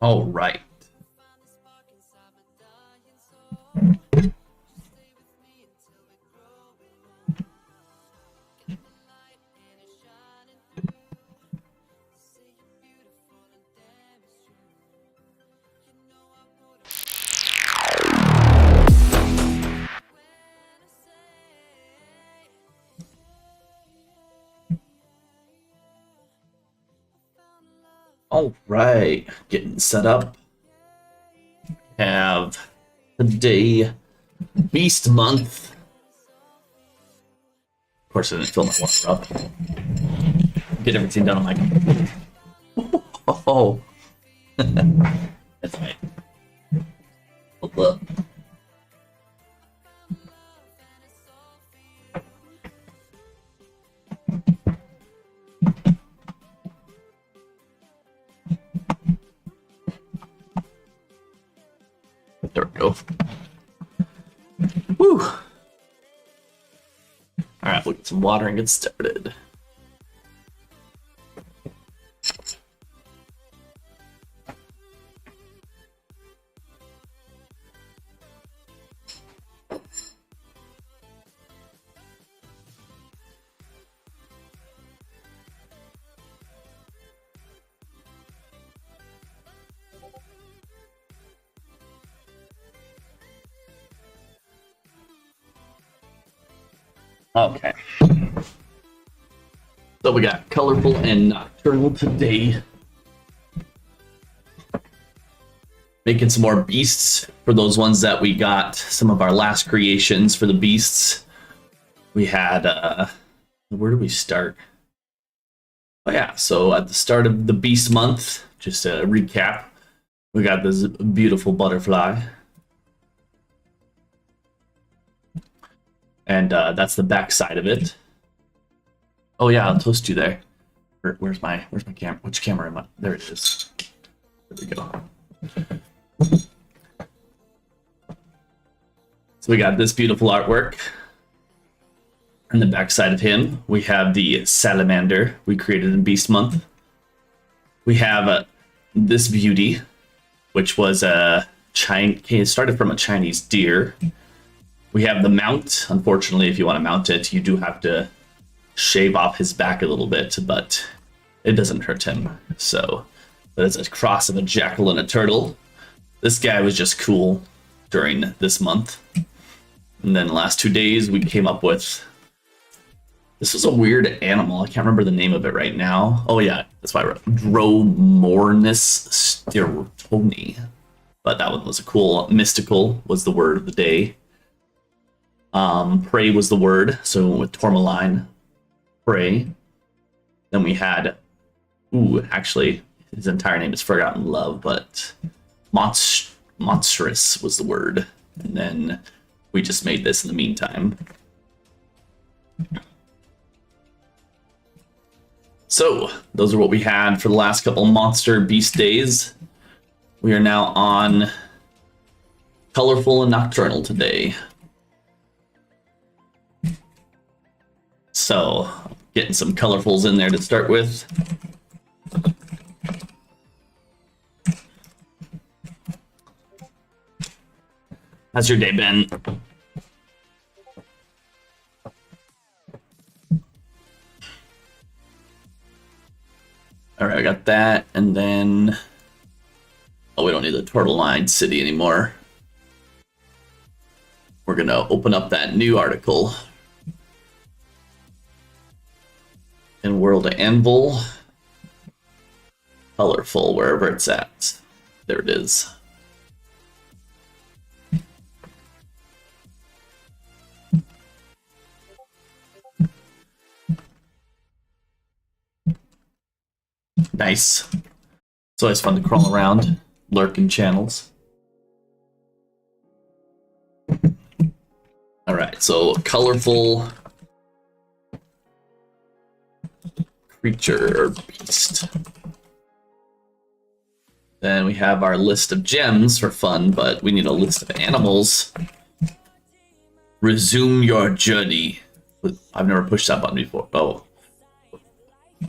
All right. All right, getting set up. Have today Beast Month. Of course, I didn't fill my water up. Get everything done on my computer. Oh, that's right. Hold up. There we go. Woo! Alright, we'll get some water and get started. Okay. So we got colorful and nocturnal today. Making some more beasts for those ones that we got. Some of our last creations for the beasts. We had, where did we start? Oh yeah, so at the start of the beast month, just a recap, we got this beautiful butterfly. And that's the back side of it. Oh yeah, I'll toast you there. Where's my camera? Which camera am I? There it is. There we go. So we got this beautiful artwork. On the back side of him, we have the salamander we created in Beast Month. We have this beauty, which was it started from a Chinese deer. We have the mount. Unfortunately, if you want to mount it, you do have to shave off his back a little bit, but it doesn't hurt him. So, but it's a cross of a jackal and a turtle. This guy was just cool during this month. And then the last 2 days, we came up with... This was a weird animal. I can't remember the name of it right now. Oh yeah, that's why I wrote Dromornis sterotoni. But that one was a cool... Mystical was the word of the day. Prey was the word, so with tourmaline, prey. Then we had, actually, his entire name is Forgotten Love, but monstrous was the word. And then we just made this in the meantime. So, those are what we had for the last couple monster beast days. We are now on colorful and nocturnal today. So, getting some colorfuls in there to start with. How's your day been? All right, I got that, and then... Oh, we don't need the turtle-lined city anymore. We're gonna open up that new article. In WorldAnvil, colorful, wherever it's at. There it is. Nice. It's always fun to crawl around, lurk in channels. All right, so colorful creature or beast. Then we have our list of gems for fun, but we need a list of animals. Resume your journey. I've never pushed that button before. Oh.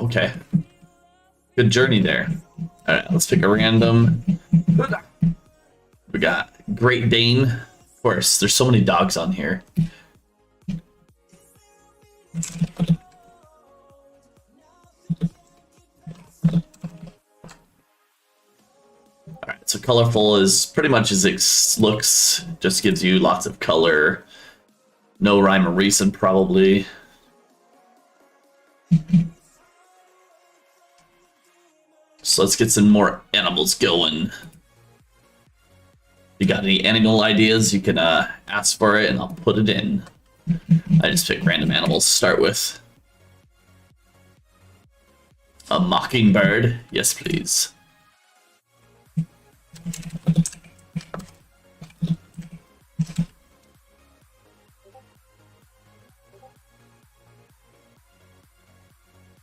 Okay. Good journey there. Alright, let's pick a random. We got Great Dane. Of course, there's so many dogs on here. Alright, so colorful is pretty much as it looks. Just gives you lots of color. No rhyme or reason, probably. So let's get some more animals going. If you got any animal ideas, you can ask for it and I'll put it in. I just pick random animals to start with. A mockingbird. Yes, please.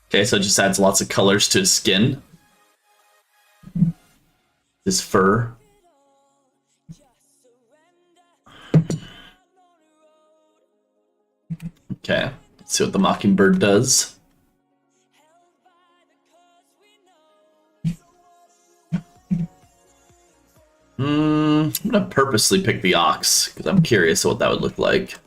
Okay, so it just adds lots of colors to his skin. His fur. Okay, let's see what the mockingbird does. I'm gonna purposely pick the ox because I'm curious what that would look like.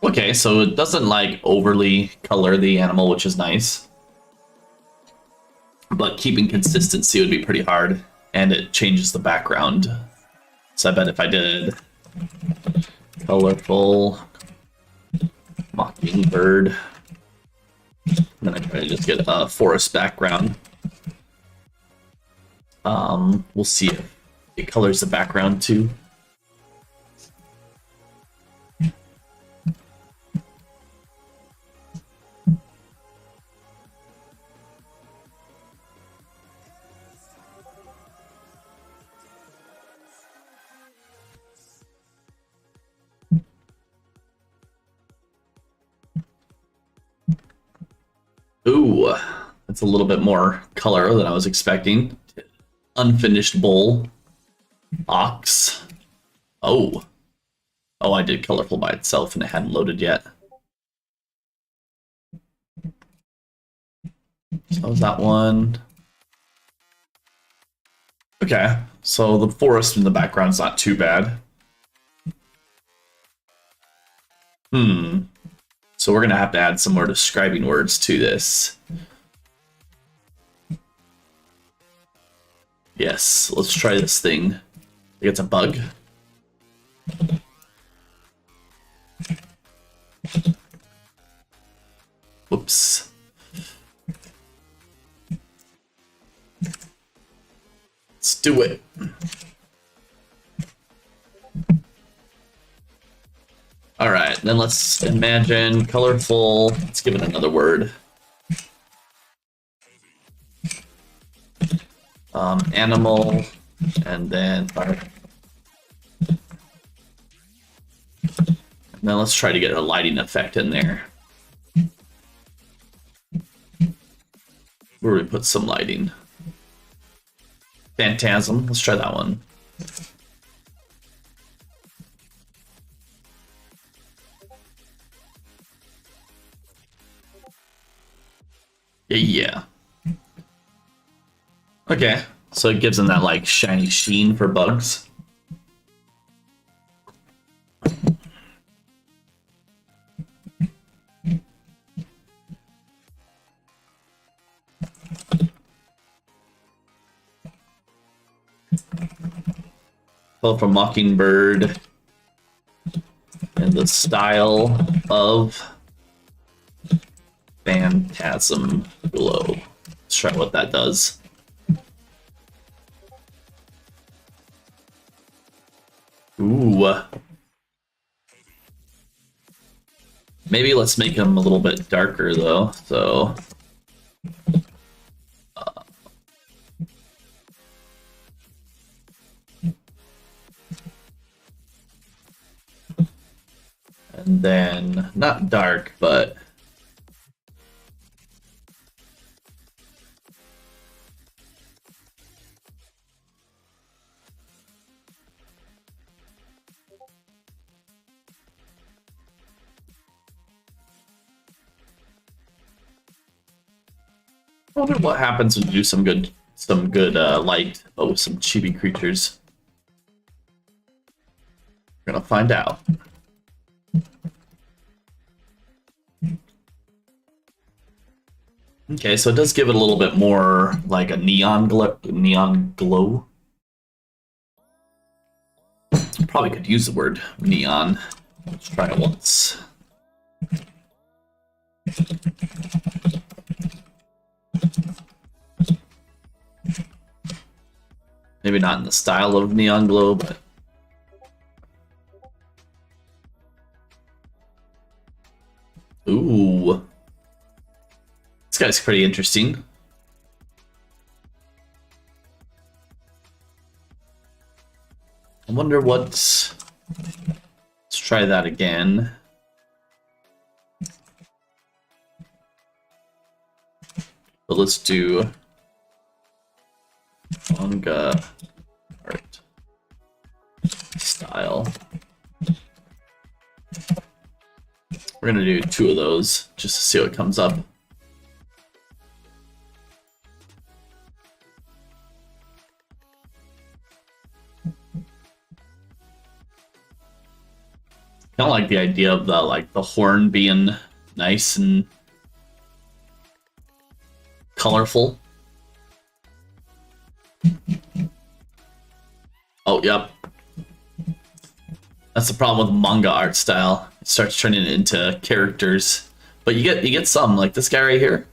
Okay, so it doesn't like overly color the animal, which is nice. But keeping consistency would be pretty hard, and it changes the background. So I bet if I did colorful mockingbird, then I'd probably just get a forest background. We'll see if it colors the background too. Ooh, that's a little bit more color than I was expecting. Unfinished bowl. Ox. Oh. Oh, I did colorful by itself and it hadn't loaded yet. So was that one. Okay, so the forest in the background's not too bad. So we're gonna have to add some more describing words to this. Yes, let's try this thing. I think it's a bug. Whoops. Let's do it. All right, then let's imagine colorful. Let's give it another word. Animal, and then fire. And then let's try to get a lighting effect in there. Where we put some lighting. Phantasm, let's try that one. Yeah. Okay, so it gives them that like shiny sheen for bugs. Well, from Mockingbird and the style of Phantasm Glow. Let's try what that does. Ooh. Maybe let's make him a little bit darker though, so... and then, not dark, but... I wonder what happens when you do some good light, but with some chibi creatures. We're gonna find out. Okay, so it does give it a little bit more like a neon glow. Probably could use the word neon. Let's try it once. Maybe not in the style of neon glow, but ooh. This guy's pretty interesting. I wonder what... Let's try that again. But let's do manga art style. We're gonna do 2 of those just to see what comes up. Kind of like the idea of the horn being nice and colorful. Oh, yep. That's the problem with manga art style. It starts turning it into characters, but you get some like this guy right here.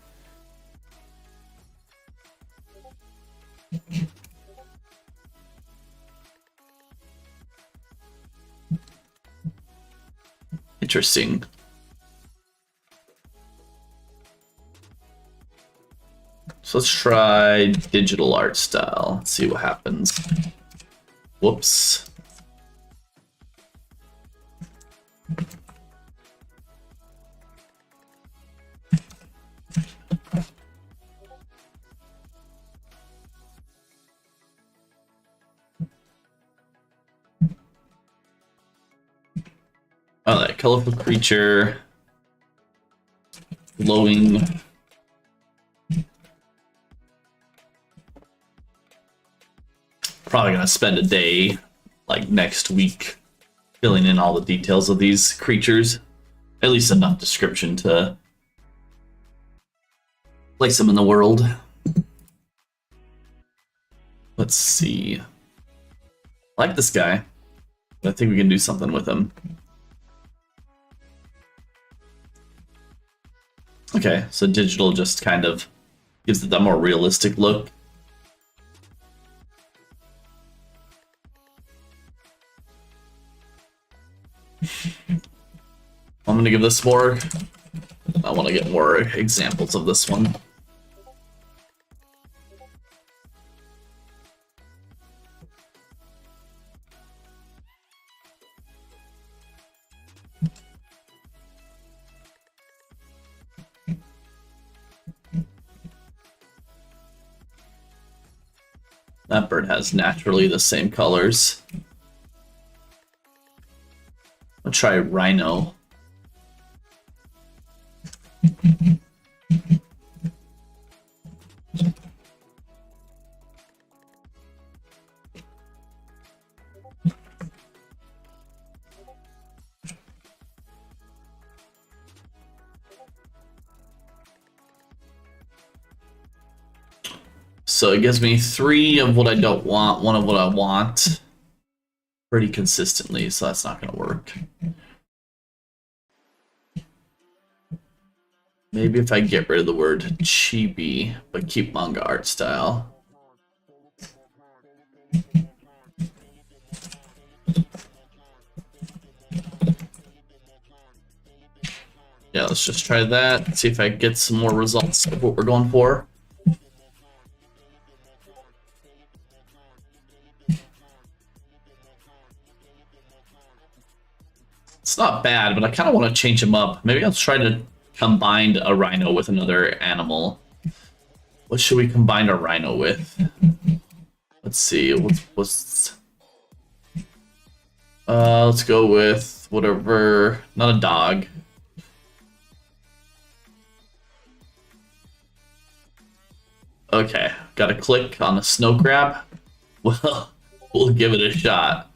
Interesting. So let's try digital art style. Let's see what happens. Whoops. Oh, that colorful creature, glowing. Probably gonna spend a day, like next week, filling in all the details of these creatures. At least enough description to place them in the world. Let's see. I like this guy. I think we can do something with him. Okay, so digital just kind of gives it that more realistic look. I'm gonna give this more. I want to get more examples of this one. That bird has naturally the same colors. I'll try rhino. So it gives me 3 of what I don't want, 1 of what I want, pretty consistently, so that's not going to work. Maybe if I get rid of the word chibi, but keep manga art style. Yeah, let's just try that, see if I get some more results of what we're going for. It's not bad, but I kind of want to change them up. Maybe I'll try to combine a rhino with another animal. What should we combine a rhino with? Let's see. Let's go with whatever. Not a dog. Okay, got to click on the snow crab. Well, we'll give it a shot.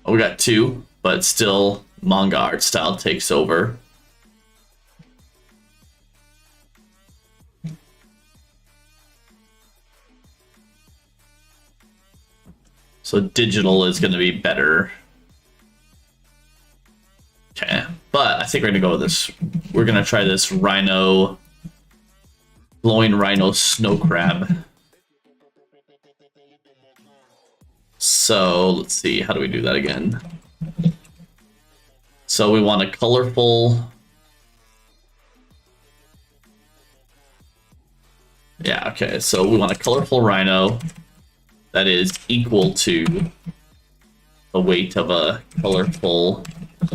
Oh, we got two, but still manga art style takes over. So digital is going to be better. Okay, but I think we're going to go with this. We're going to try this rhino, glowing rhino snow crab. So let's see, how do we do that again? So we want a colorful. Yeah, okay, so we want a colorful rhino that is equal to the weight of a colorful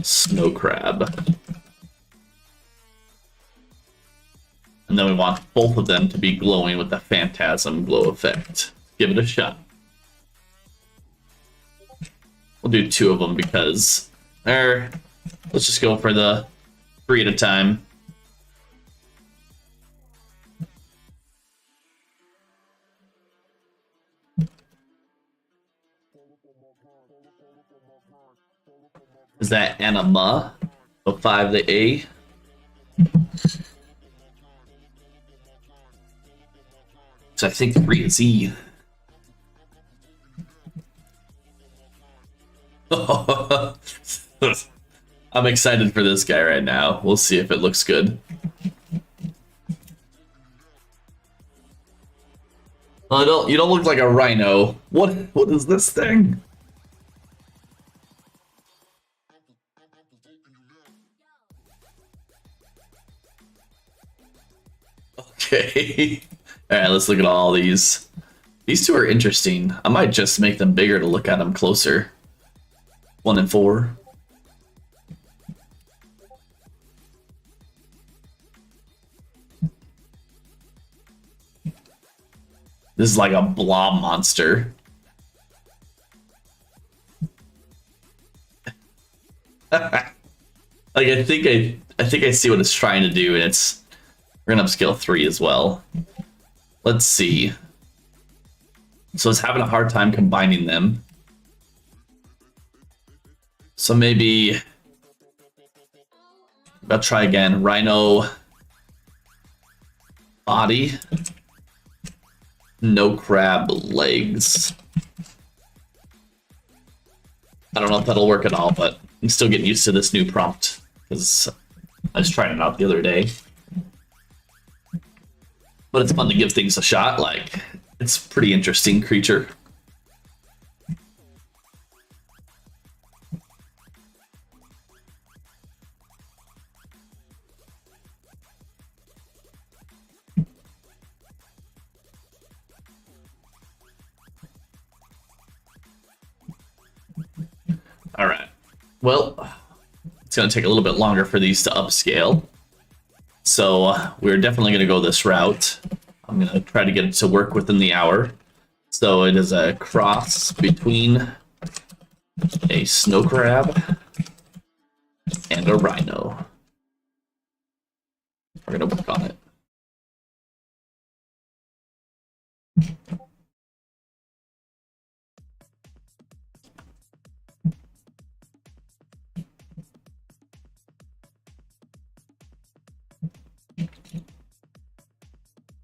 snow crab. And then we want both of them to be glowing with the phantasm glow effect. Give it a shot. We'll do two of them because let's just go for the 3 at a time. Is that anima? So 5 the A. So I think 3 is E. I'm excited for this guy right now. We'll see if it looks good. Oh, you don't look like a rhino. What is this thing? Okay. All right, let's look at all these. These two are interesting. I might just make them bigger to look at them closer. 1 and 4. This is like a blob monster. Like I think I see what it's trying to do, and we're gonna upscale 3 as well. Let's see. So it's having a hard time combining them. So maybe I'll try again. Rhino body. No crab legs. I don't know if that'll work at all, but I'm still getting used to this new prompt because I was trying it out the other day. But it's fun to give things a shot. Like, it's a pretty interesting creature. All right. Well, it's going to take a little bit longer for these to upscale. So we're definitely going to go this route. I'm going to try to get it to work within the hour. So it is a cross between a snow crab and a rhino. We're going to work on it.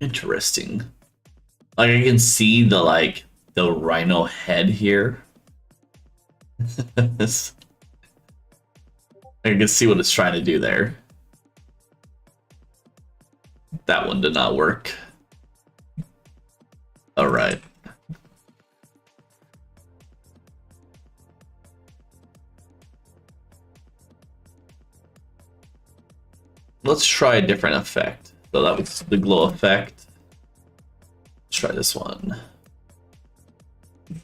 Interesting. Like I can see the rhino head here. I can see what it's trying to do there. That one did not work. All right. Let's try a different effect. So that was the glow effect. Let's try this one. I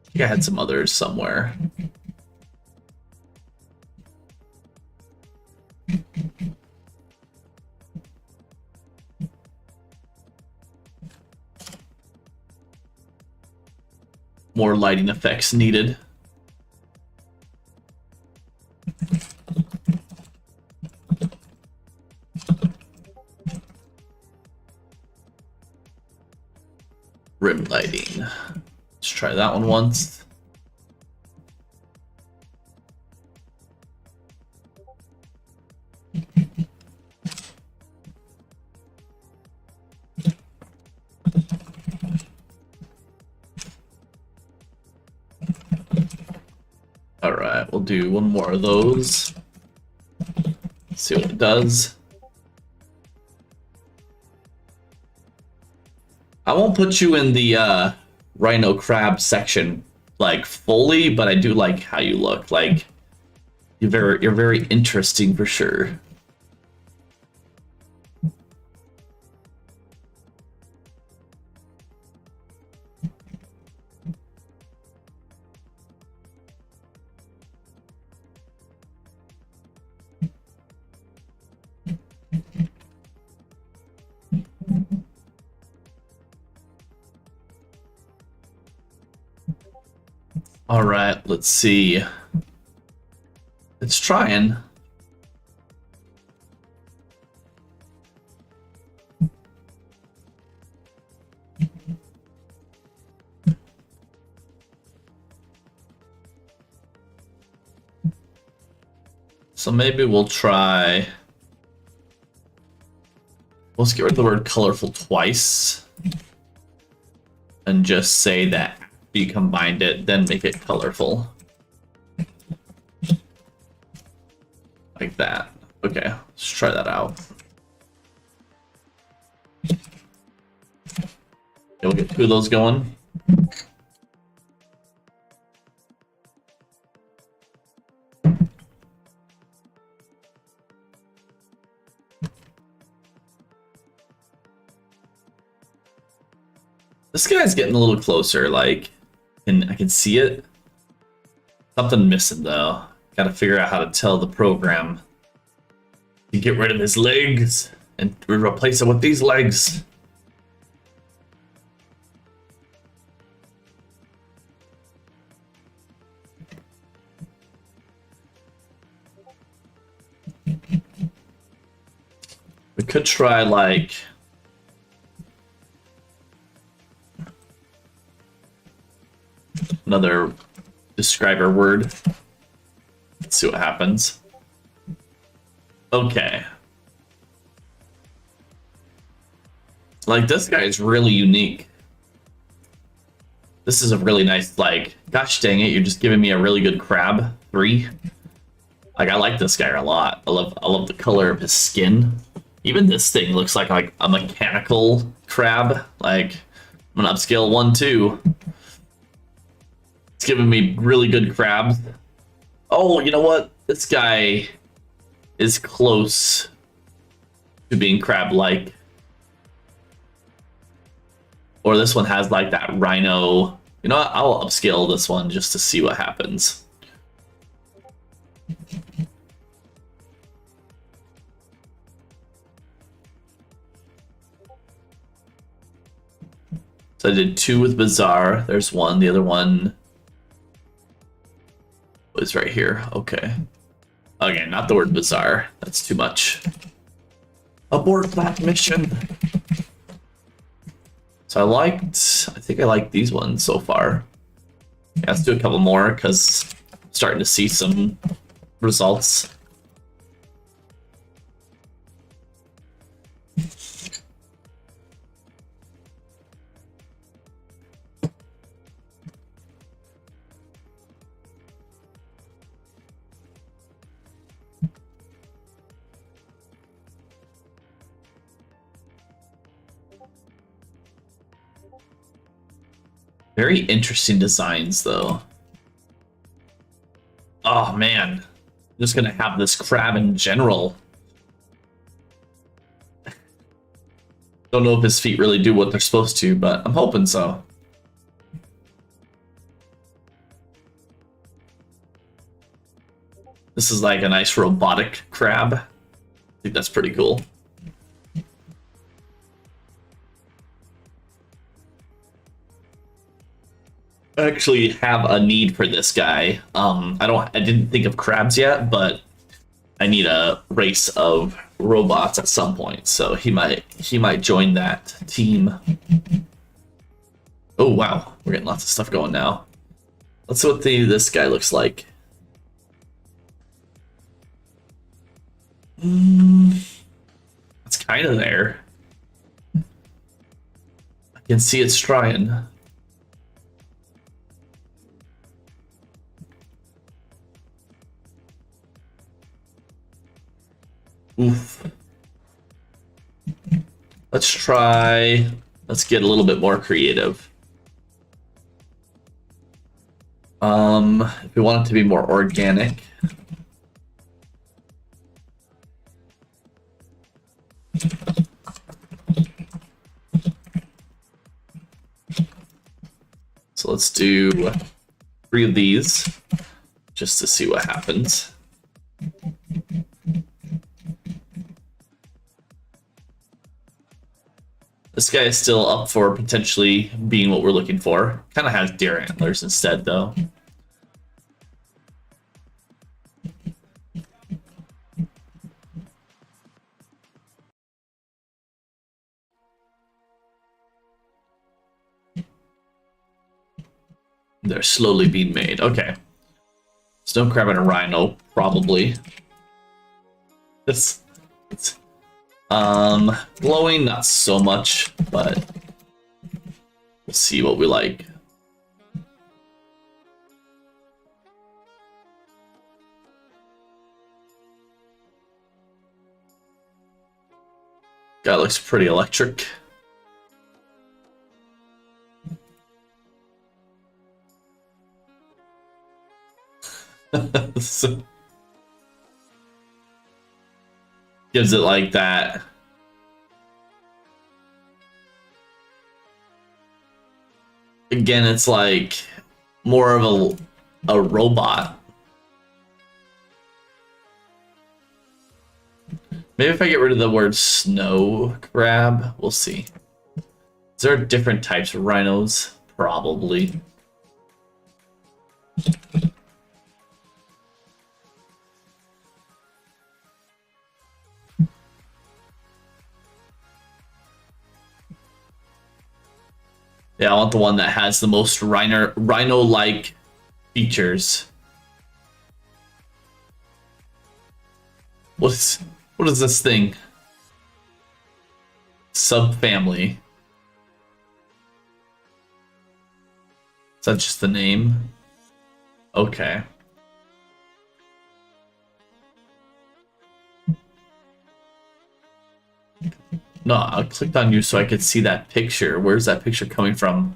think I had some others somewhere. More lighting effects needed. rim lighting. Let's try that one once. All right, we'll do one more of those. See what it does. I won't put you in the rhino crab section like fully, but I do like how you look. Like you're very interesting for sure. All right, let's see. It's trying. So maybe we'll try. Let's get rid of the word colorful twice and just say that you combined it, then make it colorful. Like that. Okay, let's try that out. Okay, we'll get 2 of those going. This guy's getting a little closer, like, and I can see it. Something missing though. Gotta figure out how to tell the program to get rid of his legs and replace it with these legs. We could try like another describer word. Let's see what happens. Okay. Like, this guy is really unique. This is a really nice, like, gosh dang it, you're just giving me a really good crab. 3. Like, I like this guy a lot. I love the color of his skin. Even this thing looks like a mechanical crab. Like, I'm gonna upscale 1, 2. It's giving me really good crabs. Oh, you know what? This guy is close to being crab-like. Or this one has like that rhino. You know what? I'll upscale this one just to see what happens. So I did 2 with Bizarre. There's 1. The other one was right here. Okay. Okay, not the word bizarre. That's too much. Abort that mission. So I think I like these ones so far. Yeah, let's do a couple more because I'm starting to see some results. Very interesting designs, though. Oh, man. I'm just gonna have this crab in general. Don't know if his feet really do what they're supposed to, but I'm hoping so. This is like a nice robotic crab. I think that's pretty cool. I actually have a need for this guy. I didn't think of crabs yet, but I need a race of robots at some point, so he might join that team. Oh wow, we're getting lots of stuff going now. Let's see what this guy looks like. It's kind of there. I can see its trying. Oof. Let's try. Let's get a little bit more creative. If we want it to be more organic. So let's do 3 of these just to see what happens. This guy is still up for potentially being what we're looking for. Kind of has deer antlers instead, though. They're slowly being made. Okay. Snow crab and a rhino, probably. It's glowing, not so much, but we'll see what we like. Guy looks pretty electric. So, gives it like that. Again, it's like more of a robot. Maybe if I get rid of the word snow crab, we'll see. Is there different types of rhinos? Probably. Yeah, I want the one that has the most rhino-like features. What is this thing? Subfamily. Is that just the name? Okay. No, I clicked on you so I could see that picture. Where's that picture coming from?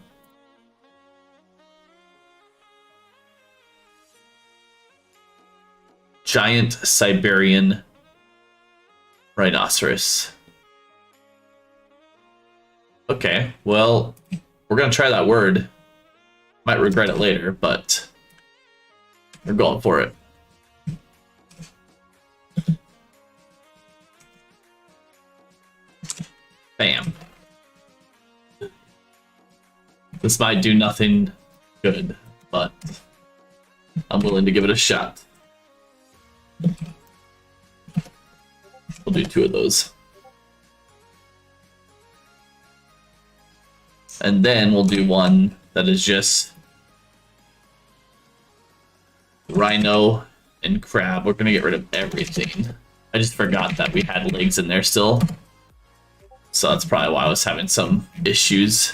Giant Siberian rhinoceros. Okay, well, we're gonna try that word. Might regret it later, but we're going for it. Bam. This might do nothing good, but I'm willing to give it a shot. We'll do 2 of those. And then we'll do one that is just rhino and crab. We're gonna get rid of everything. I just forgot that we had legs in there still. So that's probably why I was having some issues.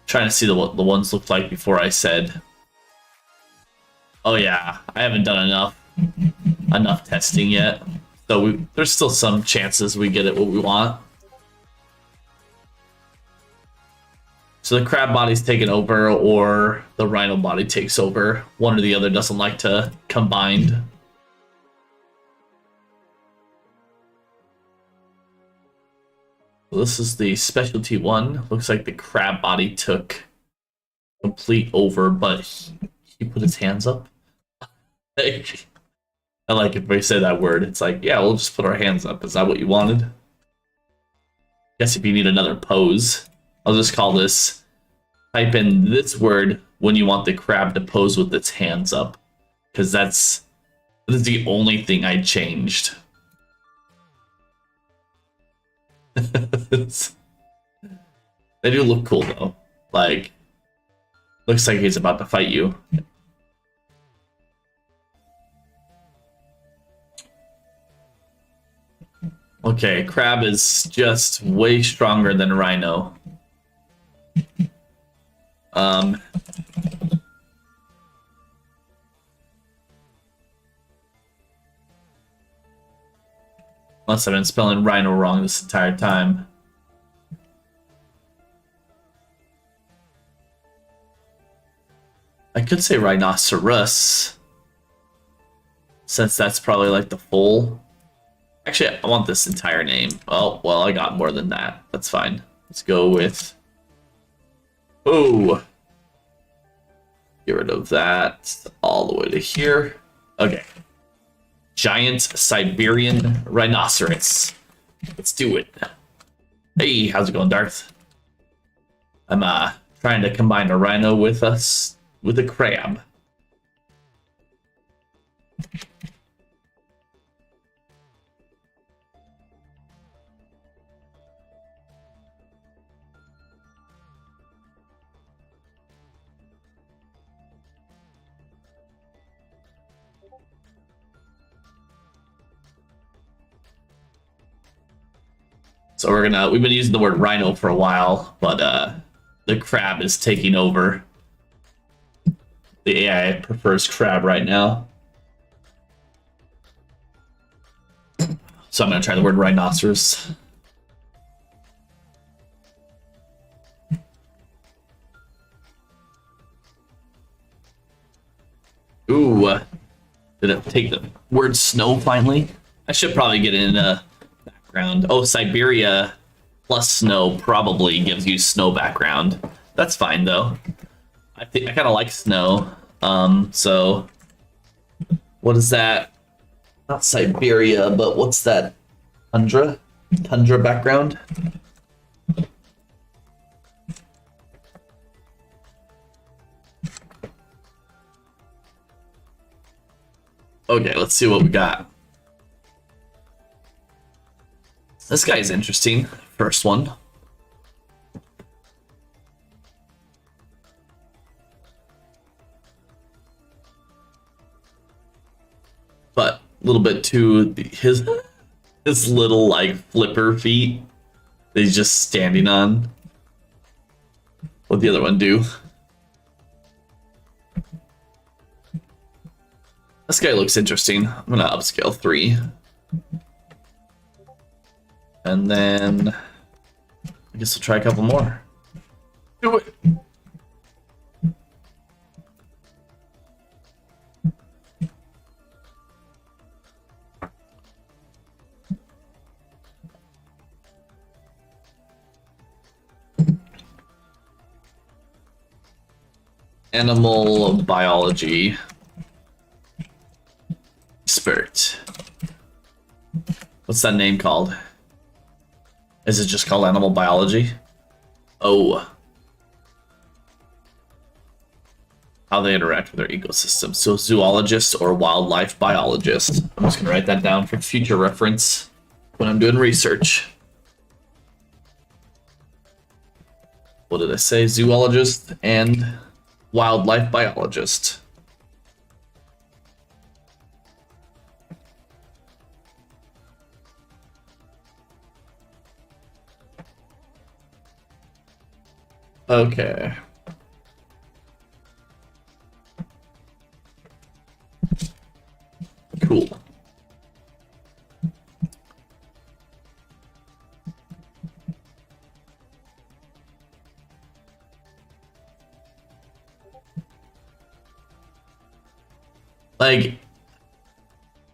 Trying to see what the ones looked like before I said, oh yeah, I haven't done enough testing yet. So there's still some chances we get it what we want. So the crab body's taken over or the rhino body takes over. One or the other doesn't like to combine. This is the specialty one. Looks like the crab body took complete over, but he put his hands up. I like if we say that word. It's like, yeah, we'll just put our hands up. Is that what you wanted? Guess if you need another pose, I'll just call this, type in this word when you want the crab to pose with its hands up. Because that is the only thing I changed. They do look cool though. Like, looks like he's about to fight you. Okay, Crab is just way stronger than Rhino. Unless I've been spelling Rhino wrong this entire time. I could say Rhinoceros, since that's probably like the full. Actually, I want this entire name. Oh, well, I got more than that. That's fine. Let's go with... Oh! Get rid of that all the way to here. Okay. Giant Siberian Rhinoceros. Let's do it. Hey, how's it going, Darth? I'm trying to combine a rhino with a crab. So we've been using the word rhino for a while, but the crab is taking over. The AI prefers crab right now. So I'm gonna try the word rhinoceros. Ooh, did it take the word snow finally? I should probably get in background. Oh, Siberia plus snow probably gives you snow background. That's fine though. I think I kind of like snow. So what is that? Not Siberia, but what's that? Tundra? Tundra background? Okay, let's see what we got. This guy is interesting. First one. But a little bit too his little like flipper feet that he's just standing on. What'd the other one do? This guy looks interesting. I'm gonna upscale 3. And then I guess we'll try a couple more. Do it. Animal biology expert. What's that name called? Is it just called animal biology? Oh. How they interact with their ecosystem. So zoologist or wildlife biologist. I'm just gonna write that down for future reference when I'm doing research. What did I say? Zoologist and wildlife biologist. Okay. Cool. Like,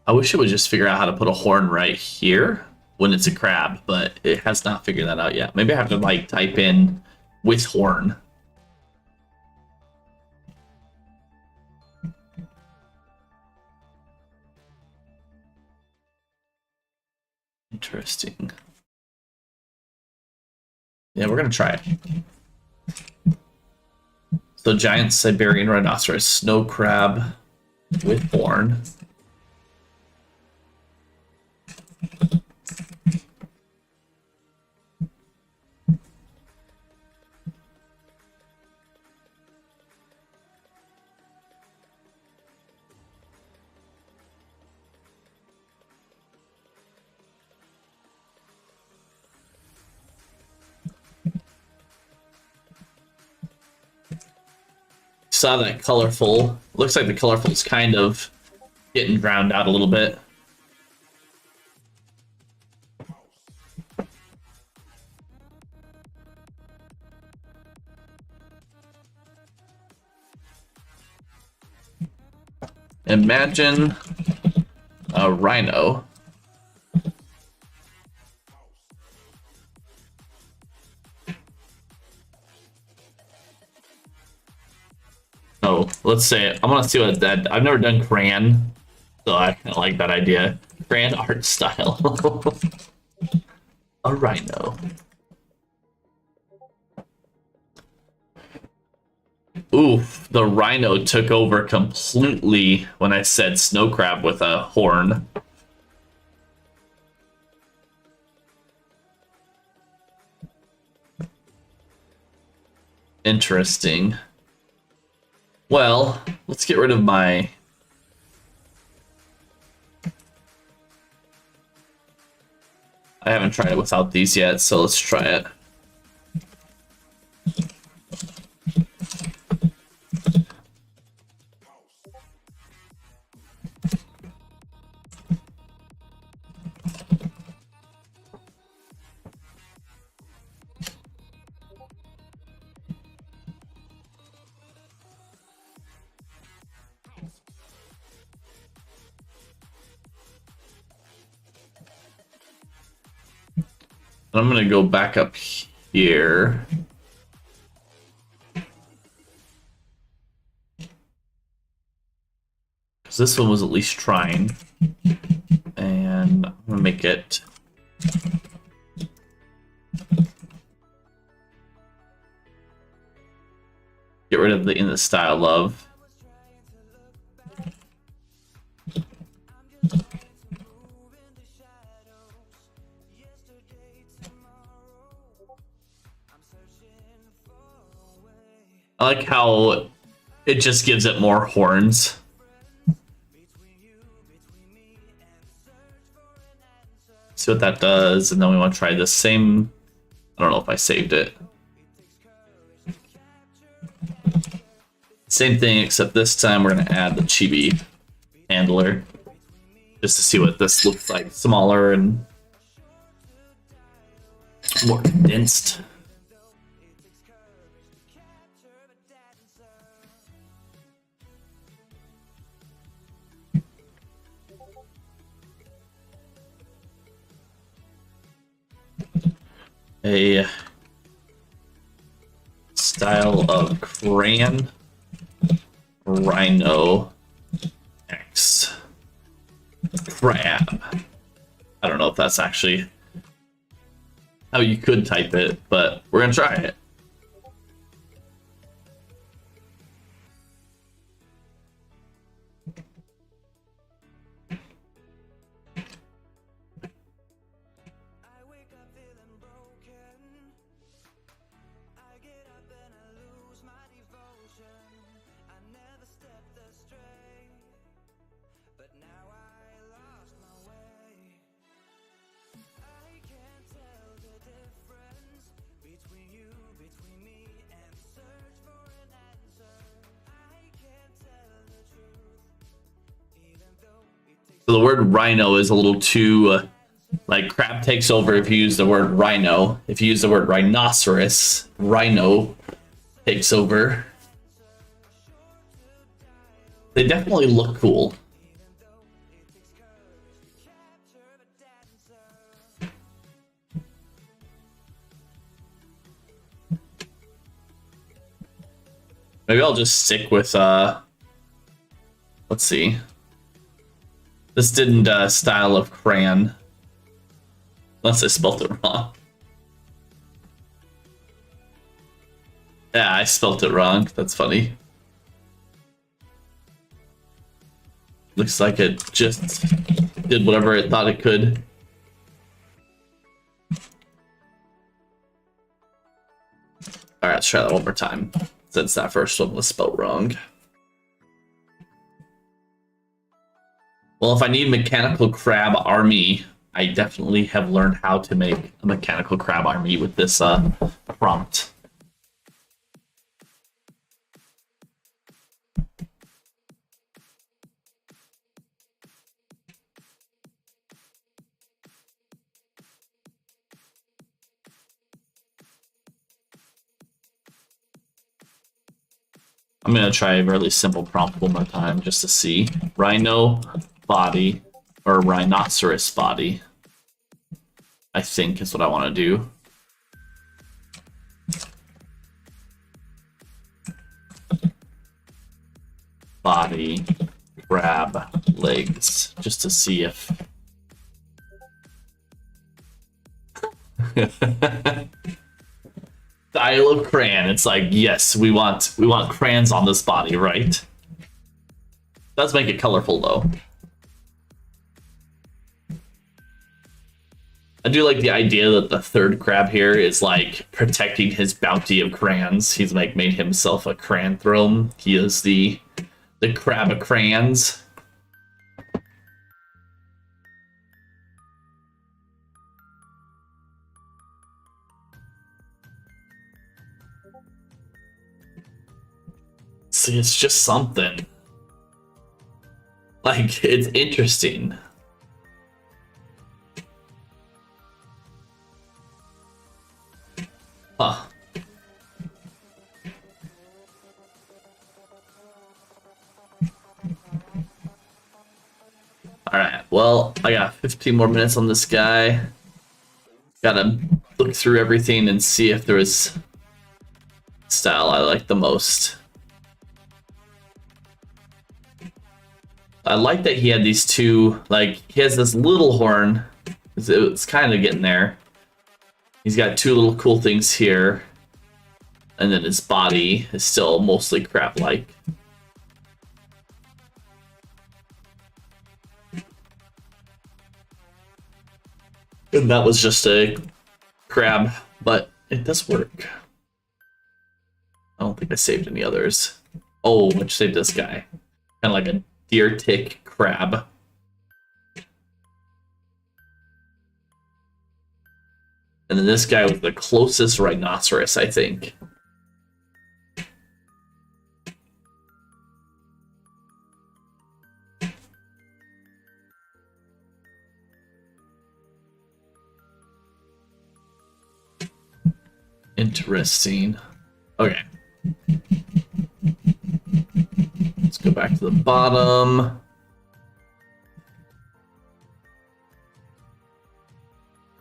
I wish it would just figure out how to put a horn right here when it's a crab, but it has not figured that out yet. Maybe I have to like type in with horn. Interesting. Yeah, we're gonna try it. So giant Siberian rhinoceros, snow crab with horn. saw that colorful. Looks like the colorful's kind of getting drowned out a little bit. Imagine a rhino. Oh, let's say I want to see what that. I've never done crayon, so I kind of like that idea. Crayon art style. A rhino. Oof, the rhino took over completely when I said snow crab with a horn. Interesting. Well, let's get rid of my... I haven't tried it without these yet, so let's try it. I'm gonna go back up here. Because this one was at least trying. And I'm gonna make it... Get rid of the in the style of. I like how it just gives it more horns. See what that does, and then we want to try the same. I don't know if I saved it. Same thing, except this time we're going to add the chibi handler just to see what this looks like. Smaller and more condensed. A style of crayon rhino X crab. I don't know if that's actually how you could type it, but we're gonna try it. So the word rhino is a little too, like, crab takes over if you use the word rhino. If you use the word rhinoceros, rhino takes over. They definitely look cool. Maybe I'll just stick with, let's see. This didn't style of crayon. Unless I spelled it wrong. Yeah, I spelled it wrong. That's funny. Looks like it just did whatever it thought it could. Alright, let's try that one more time, since that first one was spelled wrong. Well, if I need mechanical crab army, I definitely have learned how to make a mechanical crab army with this prompt. I'm gonna try a really simple prompt one more time just to see. Rhino body, or rhinoceros body, I think is what I want to do. Body, grab, legs, just to see if... Style of crayon. It's like, yes, we want crayons on this body, right? Does make it colorful though. I do like the idea that the third crab here is like protecting his bounty of crayons. He's like made himself a crayon throne. He is the crab of crayons. See, it's just something. Like, it's interesting. Huh. Alright, well, I got 15 more minutes on this guy. Gotta look through everything and see if there is style I like the most. I like that he had these two, like, he has this little horn. It's kind of getting there. He's got two little cool things here. And then his body is still mostly crab-like. And that was just a crab, but it does work. I don't think I saved any others. Oh, I saved this guy. Kind of like a deer tick crab. And then this guy was the closest rhinoceros, I think. Interesting. Okay. Let's go back to the bottom.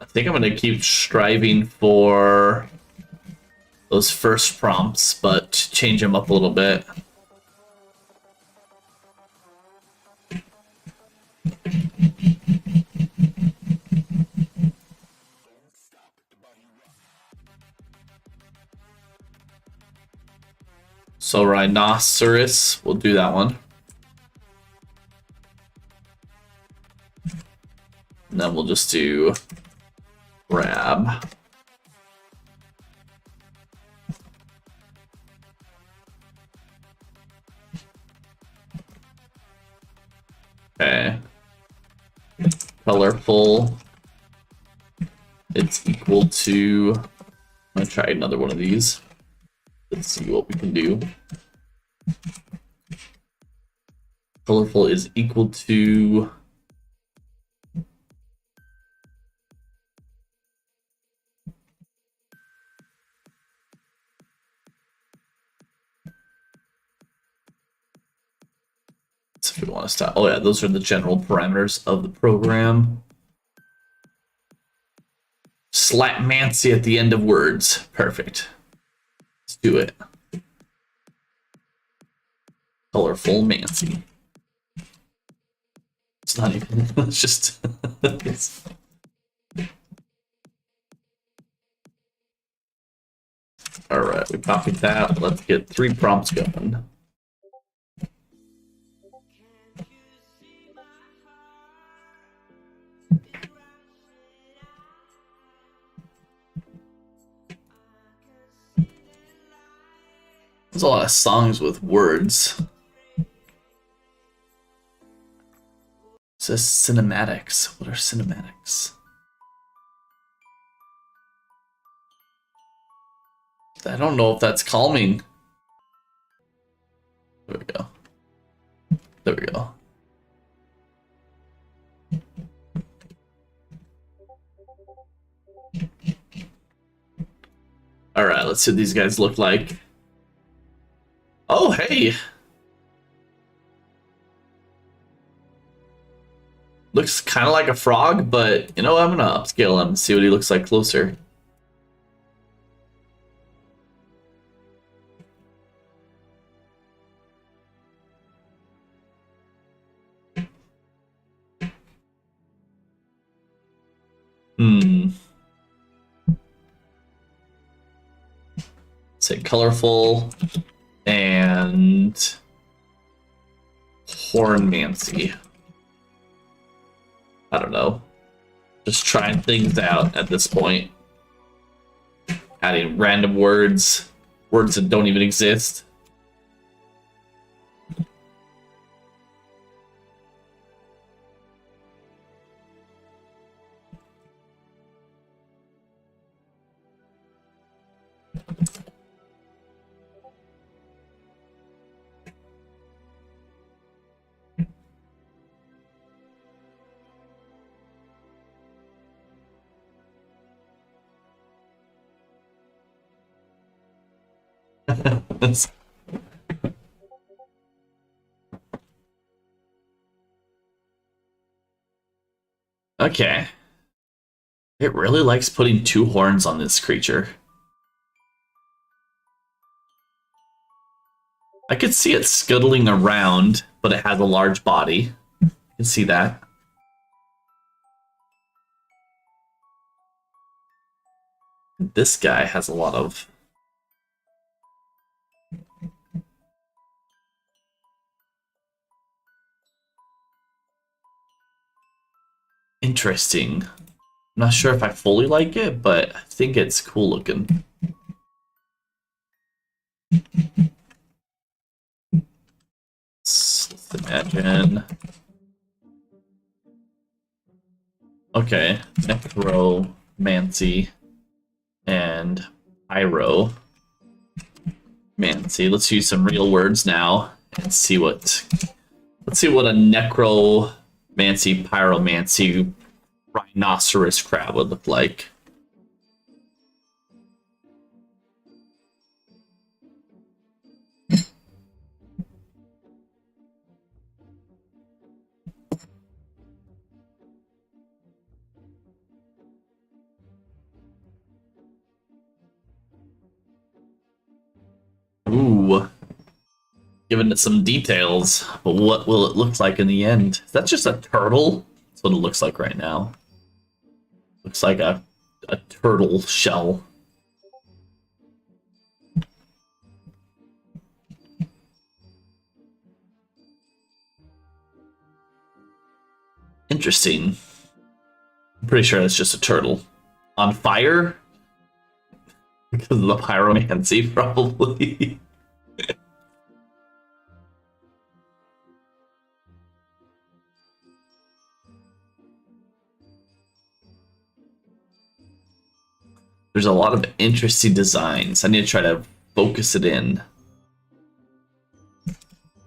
I think I'm going to keep striving for those first prompts, but change them up a little bit. So rhinoceros, we'll do that one. And then we'll just do crab. Okay. Colorful. It's equal to... I'm gonna try another one of these. Let's see what we can do. Colorful is equal to... So if we want to stop... Oh yeah, those are the general parameters of the program. Slap Mancy at the end of words. Perfect. Let's do it. Colorful Mancy. It's not even, it's just... it's... Alright, we copied that. Let's get 3 prompts going. There's a lot of songs with words. It says cinematics. What are cinematics? I don't know if that's calming. There we go. There we go. Alright, let's see what these guys look like. Oh, hey, Okay. Looks kind of like a frog, but you know, I'm gonna upscale him and see what he looks like closer. Say colorful and Hornmancy. I don't know. Just trying things out at this point. Adding random words, words that don't even exist. Okay. It really likes putting 2 horns on this creature. I could see it scuttling around, but it has a large body. You can see that. This guy has a lot of... Interesting. I'm not sure if I fully like it, but I think it's cool looking. Let's imagine. Okay, Necromancy and Pyromancy. Let's use some real words now and see what. Let's see what a Necromancy, Pyromancy, Rhinoceros crab would look like. Ooh. Giving it some details, but what will it look like in the end? Is that just a turtle? That's what it looks like right now. Looks like a turtle shell. Interesting. I'm pretty sure that's just a turtle. On fire? Because of the pyromancy, probably. There's a lot of interesting designs. I need to try to focus it in.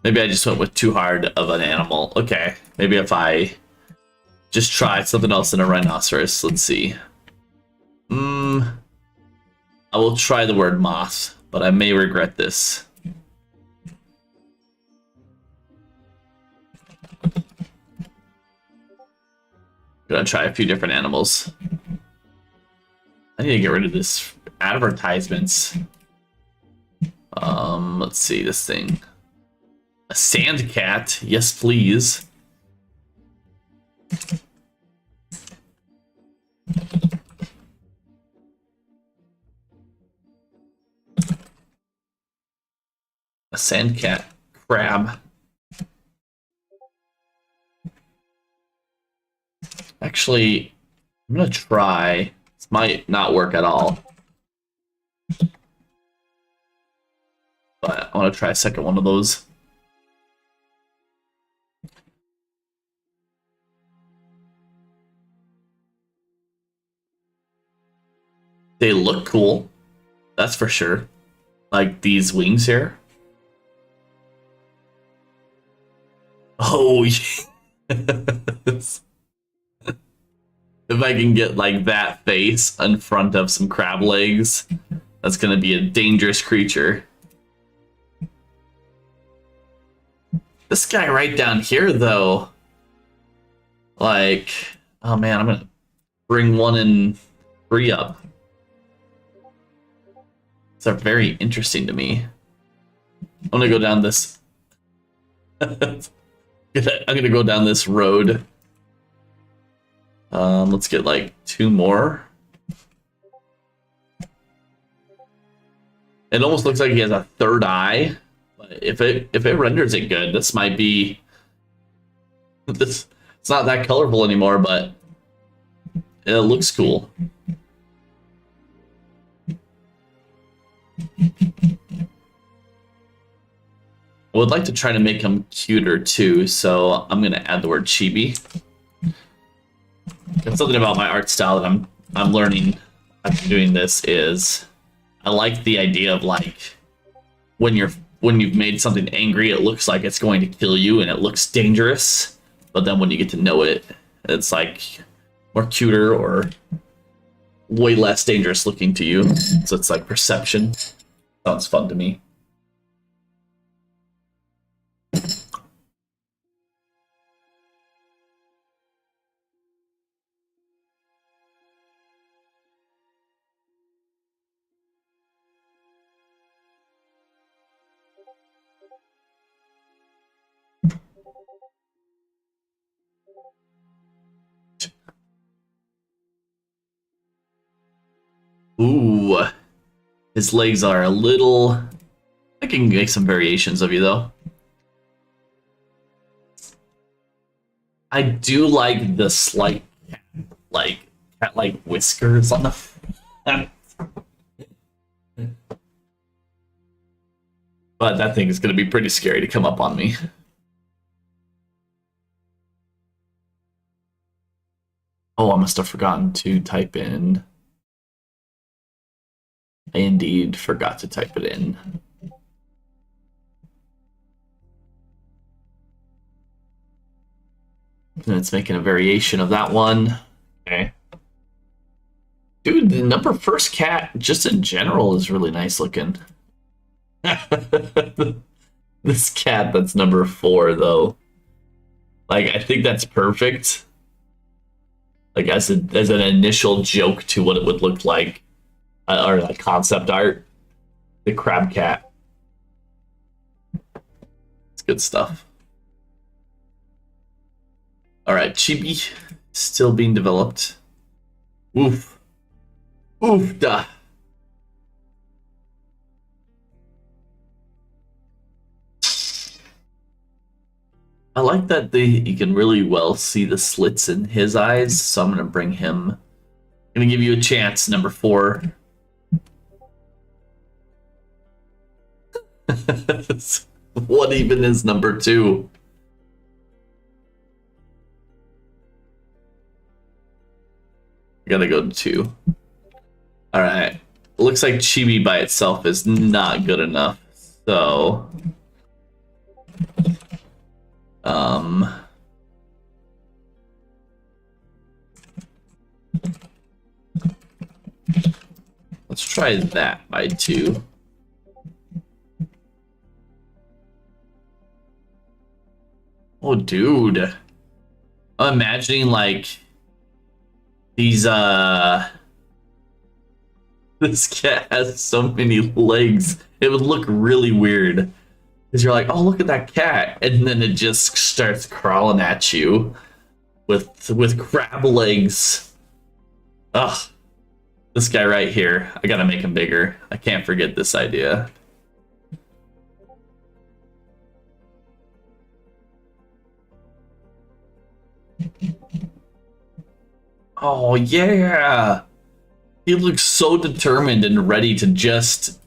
Maybe I just went with too hard of an animal. Okay, maybe if I just try something else than a rhinoceros. Let's see. I will try the word moth, but I may regret this. Gonna try a few different animals. I need to get rid of this advertisements. Let's see this thing. A sand cat, yes please. A sand cat crab. Actually, I'm gonna try. This might not work at all. But I want to try a second one of those. They look cool. That's for sure. Like these wings here. Oh, yes. If I can get like that face in front of some crab legs, that's gonna be a dangerous creature. This guy right down here, though, like, oh man, I'm gonna bring 1 and 3 up. These are very interesting to me. I'm gonna go down this. I'm gonna go down this road. Let's get like 2 more. It almost looks like he has a 3rd eye. But if it renders it good, this might be this. It's not that colorful anymore, but it looks cool. I would like to try to make him cuter too, so I'm gonna add the word chibi. And something about my art style that I'm learning after doing this is I like the idea of like when you've made something angry, it looks like it's going to kill you and it looks dangerous, but then when you get to know it, it's like more cuter or way less dangerous looking to you. So it's like perception. Sounds fun to me. Ooh, his legs are a little... I can make some variations of you, though. I do like the slight, cat-like whiskers on the front. But that thing is going to be pretty scary to come up on me. Oh, I must have forgotten to type in... I indeed forgot to type it in. And it's making a variation of that one. Okay. Dude, the number first cat, just in general, is really nice looking. This cat that's number 4, though. Like, I think that's perfect. Like, as an initial joke to what it would look like. Or like concept art. The crab cat. It's good stuff. Alright, Chibi. Still being developed. Oof. Oof da. I like that you can really well see the slits in his eyes, so I'm gonna bring him. I'm gonna give you a chance, number 4. What even is number 2? I gotta go to 2. Alright. Looks like Chibi by itself is not good enough. So let's try that by 2. Oh, dude. I'm imagining like these this cat has so many legs. It would look really weird. Because you're like, oh, look at that cat. And then it just starts crawling at you with crab legs. Ugh. This guy right here. I gotta make him bigger. I can't forget this idea. Oh, yeah. He looks so determined and ready to just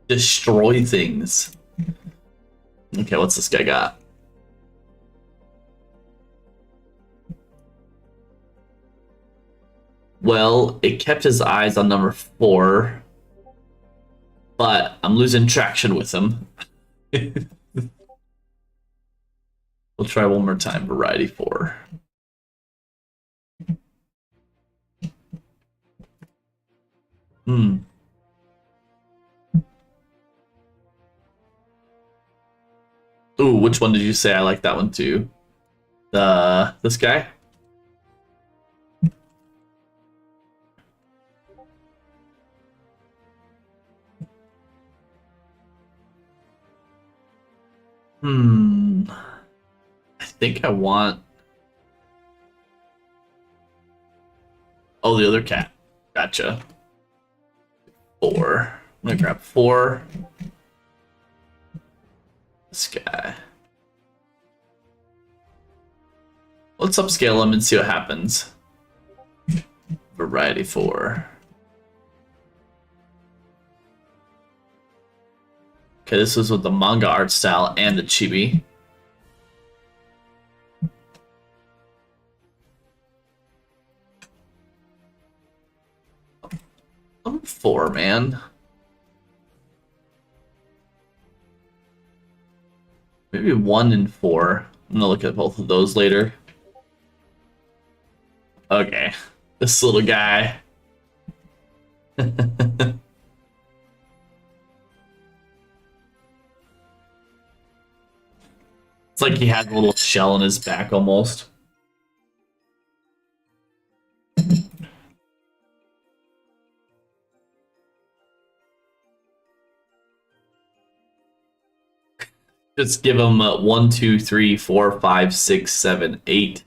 destroy things. Okay, what's this guy got? Well, it kept his eyes on number 4, but I'm losing traction with him. We'll try one more time, variety 4. Ooh, which one did you say? I like that one too. This guy? I think I want... Oh, the other cat. Gotcha. 4. I'm gonna grab 4. This guy. Let's upscale him and see what happens. Variety 4. Okay, this was with the manga art style and the chibi. I'm 4, man. Maybe 1 and 4. I'm gonna look at both of those later. Okay, this little guy. It's like he had a little shell in his back almost. Just give him 1, 2, 3, 4, 5, 6, 7, 8.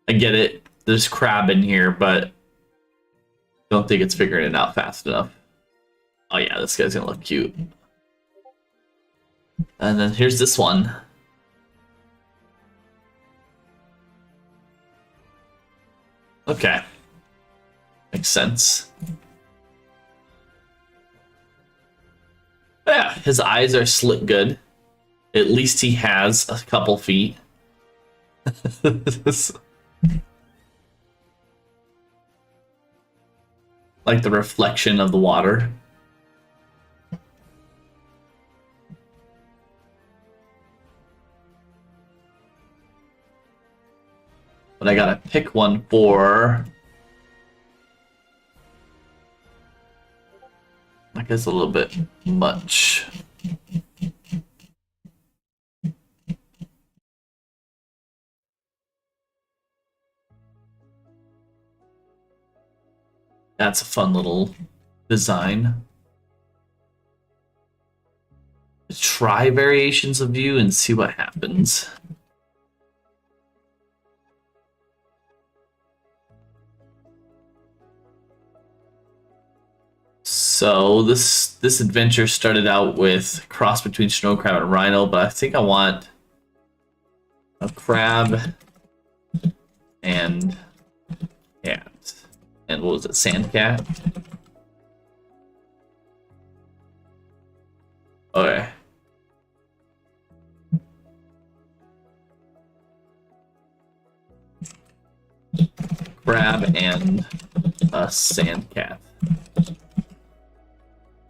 I get it. There's crab in here, but don't think it's figuring it out fast enough. Oh yeah, this guy's gonna look cute. And then here's this one. Okay. Makes sense. Yeah, his eyes are slit good. At least he has a couple feet. Like the reflection of the water. But I gotta pick one for... I guess a little bit much. That's a fun little design. Try variations of view and see what happens. So this adventure started out with a cross between snow crab and rhino, but I think I want a crab and cat. And what was it, sand cat? Okay. Crab and a sand cat.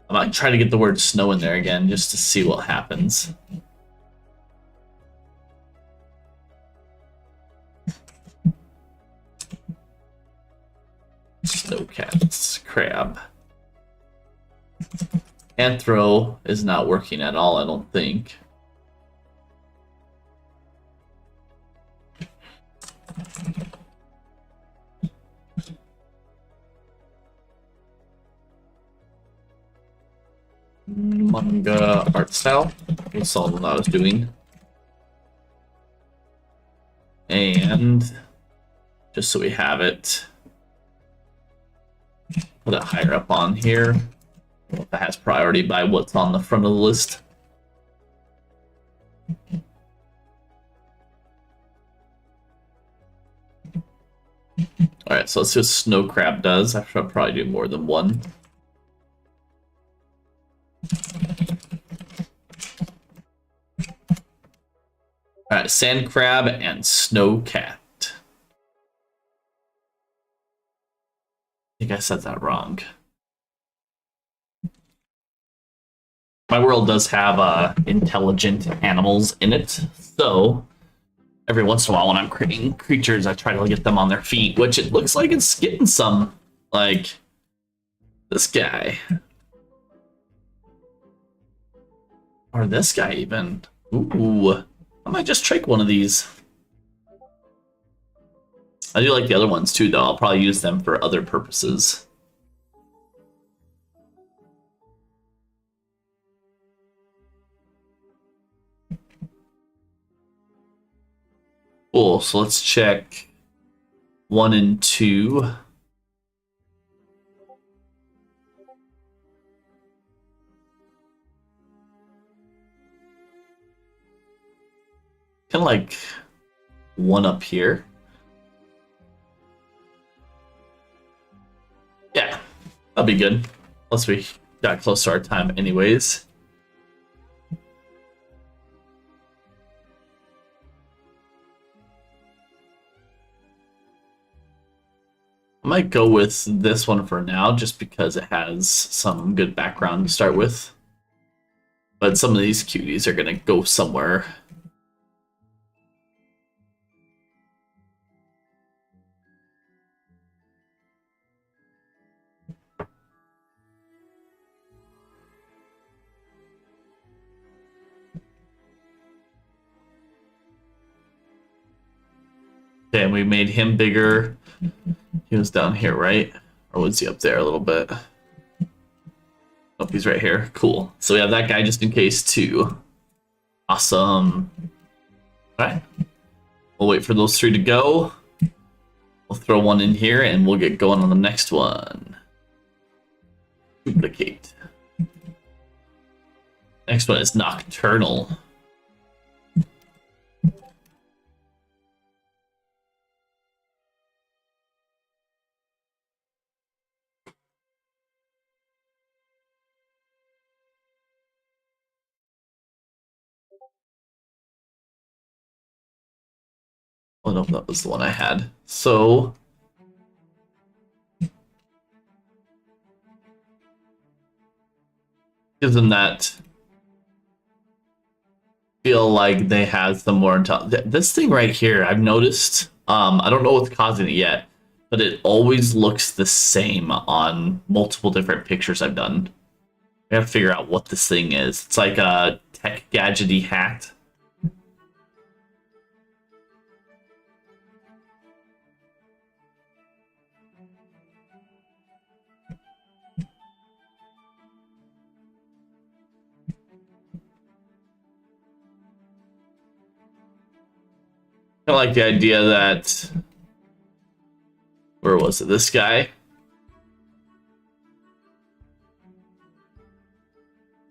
I might try to get the word snow in there again just to see what happens. Snow cats, crab. Anthro is not working at all, I don't think. Manga art style. That's all that I was doing. And just so we have it, put it higher up on here. If it has priority by what's on the front of the list. Alright, so let's see what Snow Crab does. I should probably do more than one. Alright, Sand Crab and Snow Cat. I think I said that wrong. My world does have intelligent animals in it, so every once in a while when I'm creating creatures, I try to get them on their feet, which it looks like it's getting some, like this guy. Or this guy even. Ooh, I might just trick one of these. I do like the other ones too, though. I'll probably use them for other purposes. Cool, so let's check 1 and 2. Kind of like one up here. Yeah, that'll be good. Plus we got close to our time anyways. I might go with this one for now, just because it has some good background to start with. But some of these cuties are gonna go somewhere. Okay, and we made him bigger. He was down here, right? Or was he up there a little bit? Oh, he's right here. Cool. So we have that guy just in case too. Awesome. All right. We'll wait for those 3 to go. We'll throw one in here and we'll get going on the next one. Duplicate. Next one is Nocturnal. Oh no, that was the one I had. So gives them that feel like they have some more this thing right here, I've noticed. I don't know what's causing it yet, but it always looks the same on multiple different pictures I've done. I gotta figure out what this thing is. It's like a tech gadgety hat. I like the idea that, where was it? This guy.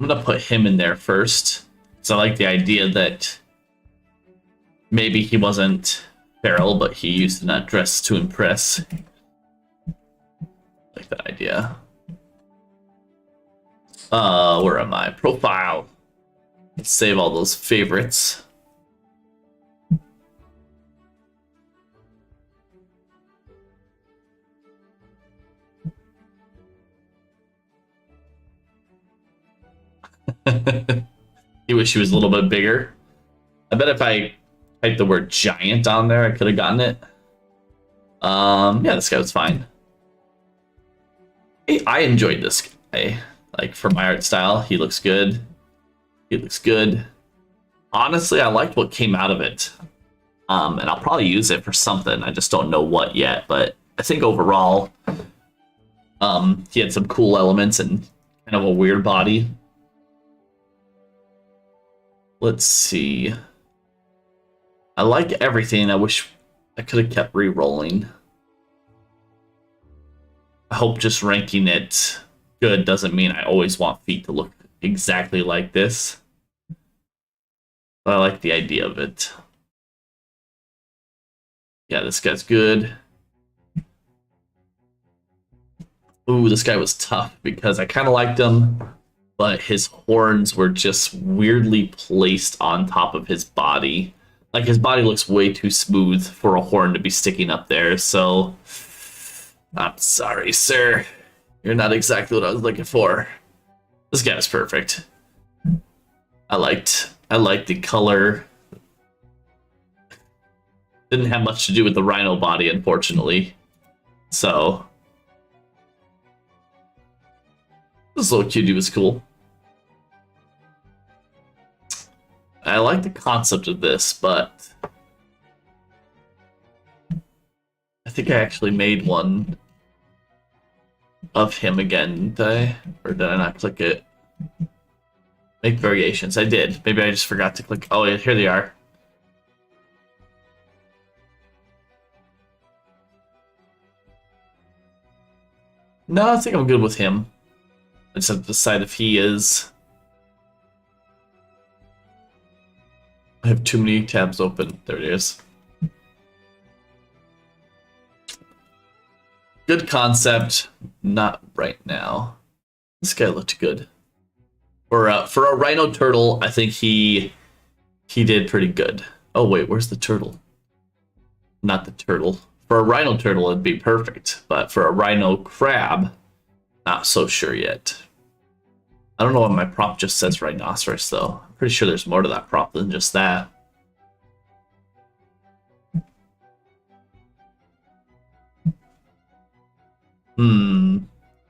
I'm gonna put him in there first. So I like the idea that maybe he wasn't feral, but he used to not dress to impress. Like that idea. Where am I? Profile. Let's save all those favorites. You wish he was a little bit bigger. I bet if I typed the word giant on there, I could have gotten it. Yeah, this guy was fine. Hey, I enjoyed this guy. Like, for my art style, he looks good. He looks good. Honestly, I liked what came out of it. And I'll probably use it for something. I just don't know what yet. But I think overall, he had some cool elements and kind of a weird body. Let's see. I like everything. I wish I could have kept re-rolling. I hope just ranking it good doesn't mean I always want feet to look exactly like this. But I like the idea of it. Yeah, this guy's good. Ooh, this guy was tough because I kind of liked him, but his horns were just weirdly placed on top of his body. Like, his body looks way too smooth for a horn to be sticking up there, so I'm sorry, sir. You're not exactly what I was looking for. This guy was perfect. I liked the color. Didn't have much to do with the rhino body, unfortunately. So this little cutie was cool. I like the concept of this, but I think I actually made one of him again, did I? Or did I not click it? Make variations. I did. Maybe I just forgot to click. Oh, yeah, here they are. No, I think I'm good with him. I just have to decide if he is. I have too many tabs open. There it is. Good concept. Not right now. This guy looked good. For a rhino turtle, I think he did pretty good. Oh wait, where's the turtle? Not the turtle. For a rhino turtle, it'd be perfect, but for a rhino crab, not so sure yet. I don't know why my prompt just says rhinoceros though. I'm pretty sure there's more to that prompt than just that.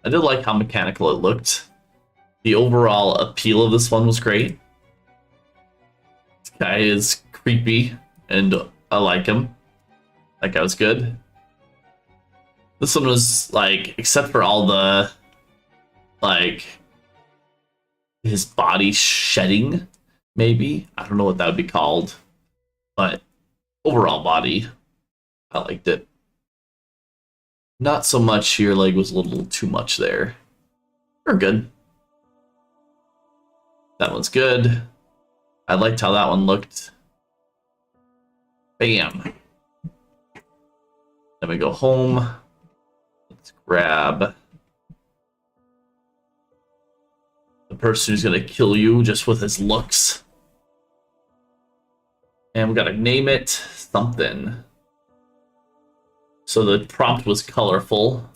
I did like how mechanical it looked. The overall appeal of this one was great. This guy is creepy, and I like him. That guy was good. This one was, like, except for all the, like, his body shedding, maybe? I don't know what that would be called. But overall body, I liked it. Not so much your leg was a little too much there. We're good. That one's good. I liked how that one looked. Bam. Then we go home. Let's grab the person who's gonna kill you just with his looks. And we gotta name it something. So the prompt was colorful.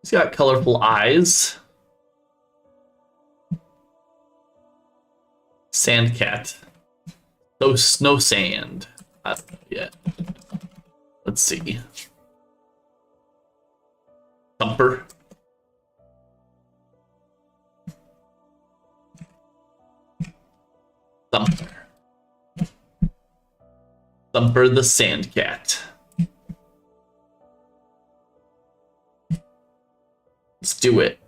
He's got colorful eyes. Sand cat. No snow sand. I don't know yet. Let's see. Thumper. Thumper. Thumper the sand cat. Let's do it.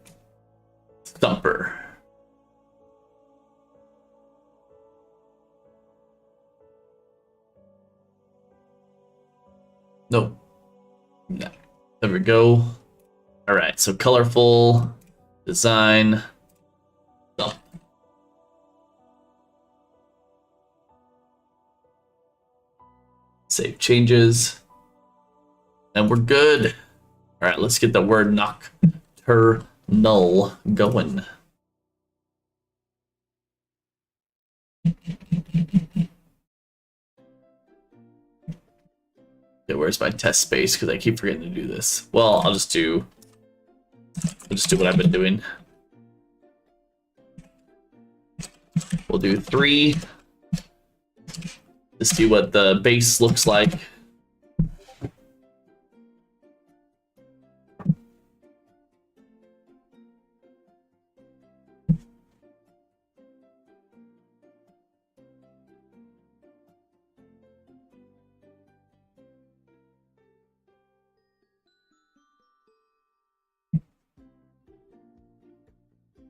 Thumper. Nope. No. There we go. Alright, so colorful, design, thump. Save changes. And we're good. Alright, let's get the word nocturnal going. Okay, where's my test space? Because I keep forgetting to do this. Well, I'll just do what I've been doing. We'll do 3 to see what the base looks like.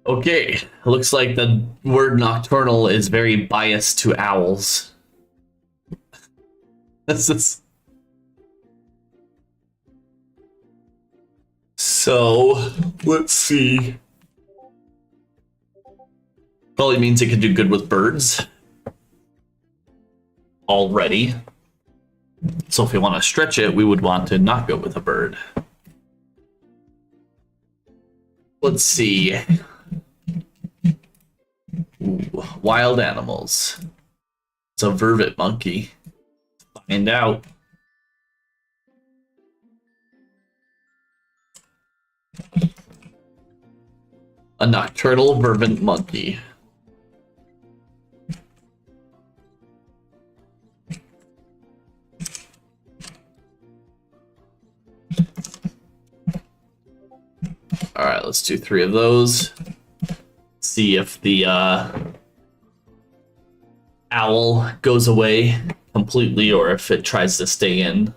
Okay, looks like the word nocturnal is very biased to owls. This is... So, let's see. Probably means it can do good with birds. Already. So if we want to stretch it, we would want to not go with a bird. Let's see. Ooh, wild animals. It's a vervet monkey. Find out. A nocturnal vervet monkey. All right, let's do 3 of those. See if the owl goes away completely or if it tries to stay in.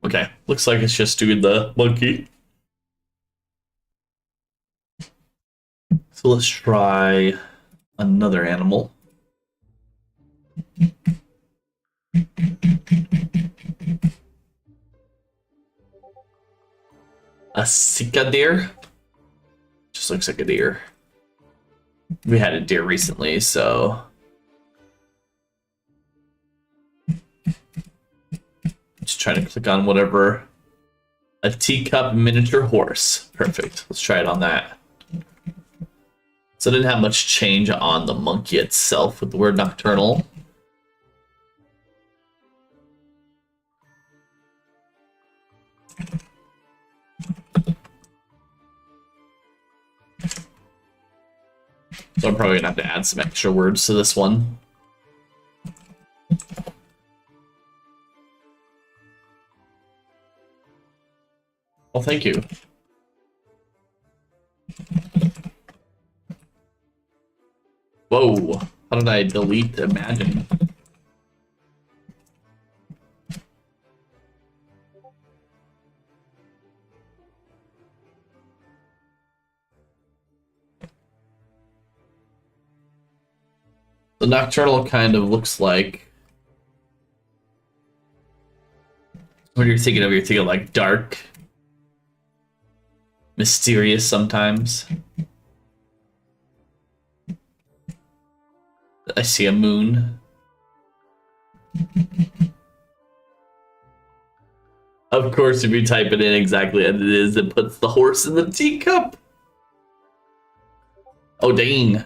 Okay, looks like it's just doing the monkey. So let's try another animal. A Sika deer. Just looks like a deer. We had a deer recently, so just try to click on whatever. A teacup miniature horse. Perfect. Let's try it on that. So I didn't have much change on the monkey itself with the word nocturnal. So I'm probably gonna have to add some extra words to this one. Well, thank you. Whoa, how did I delete Imagine? The nocturnal kind of looks like, what you're thinking of like dark, mysterious sometimes. I see a moon. Of course, if you type it in exactly as it is, it puts the horse in the teacup. Oh, dang.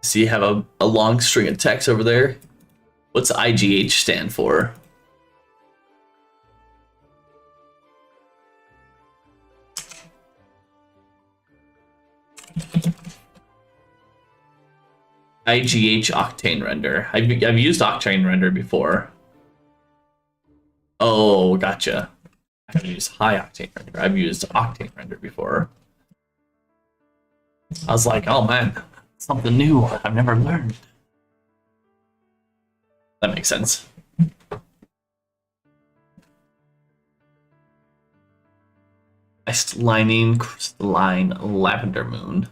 So you have a long string of text over there. What's IGH stand for? IGH Octane Render. I've used Octane Render before. Oh, gotcha. I haven't used High Octane Render. I've used Octane Render before. I was like, oh man, something new I've never learned. That makes sense. Ice lining, crystalline lavender moon.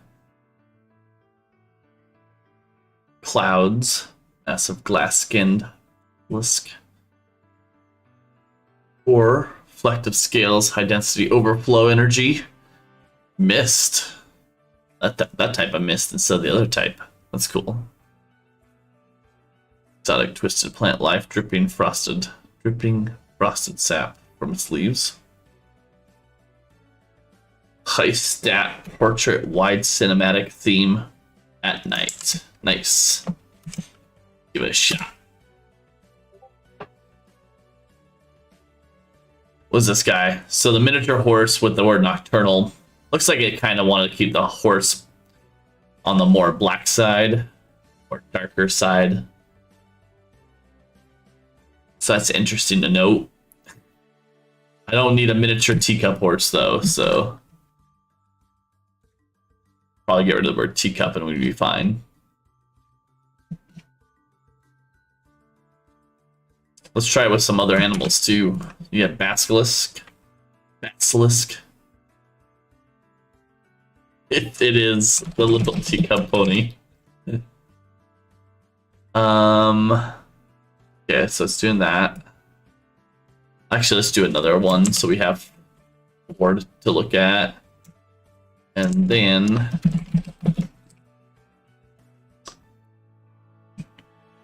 Clouds, massive glass-skinned lisk. Or reflective scales, high density overflow energy. Mist. That type of mist instead of the other type. That's cool. Exotic twisted plant life, dripping frosted sap from its leaves. High stat portrait wide cinematic theme at night. Nice. Give it a shot. What's this guy? So the miniature horse with the word nocturnal. Looks like it kind of wanted to keep the horse on the more black side or darker side. So that's interesting to note. I don't need a miniature teacup horse though, so probably get rid of the word teacup and we'd be fine. Let's try it with some other animals too. You have basilisk. It is the little teacup pony. Yeah, so it's doing that. Actually, let's do another one so we have more to look at. And then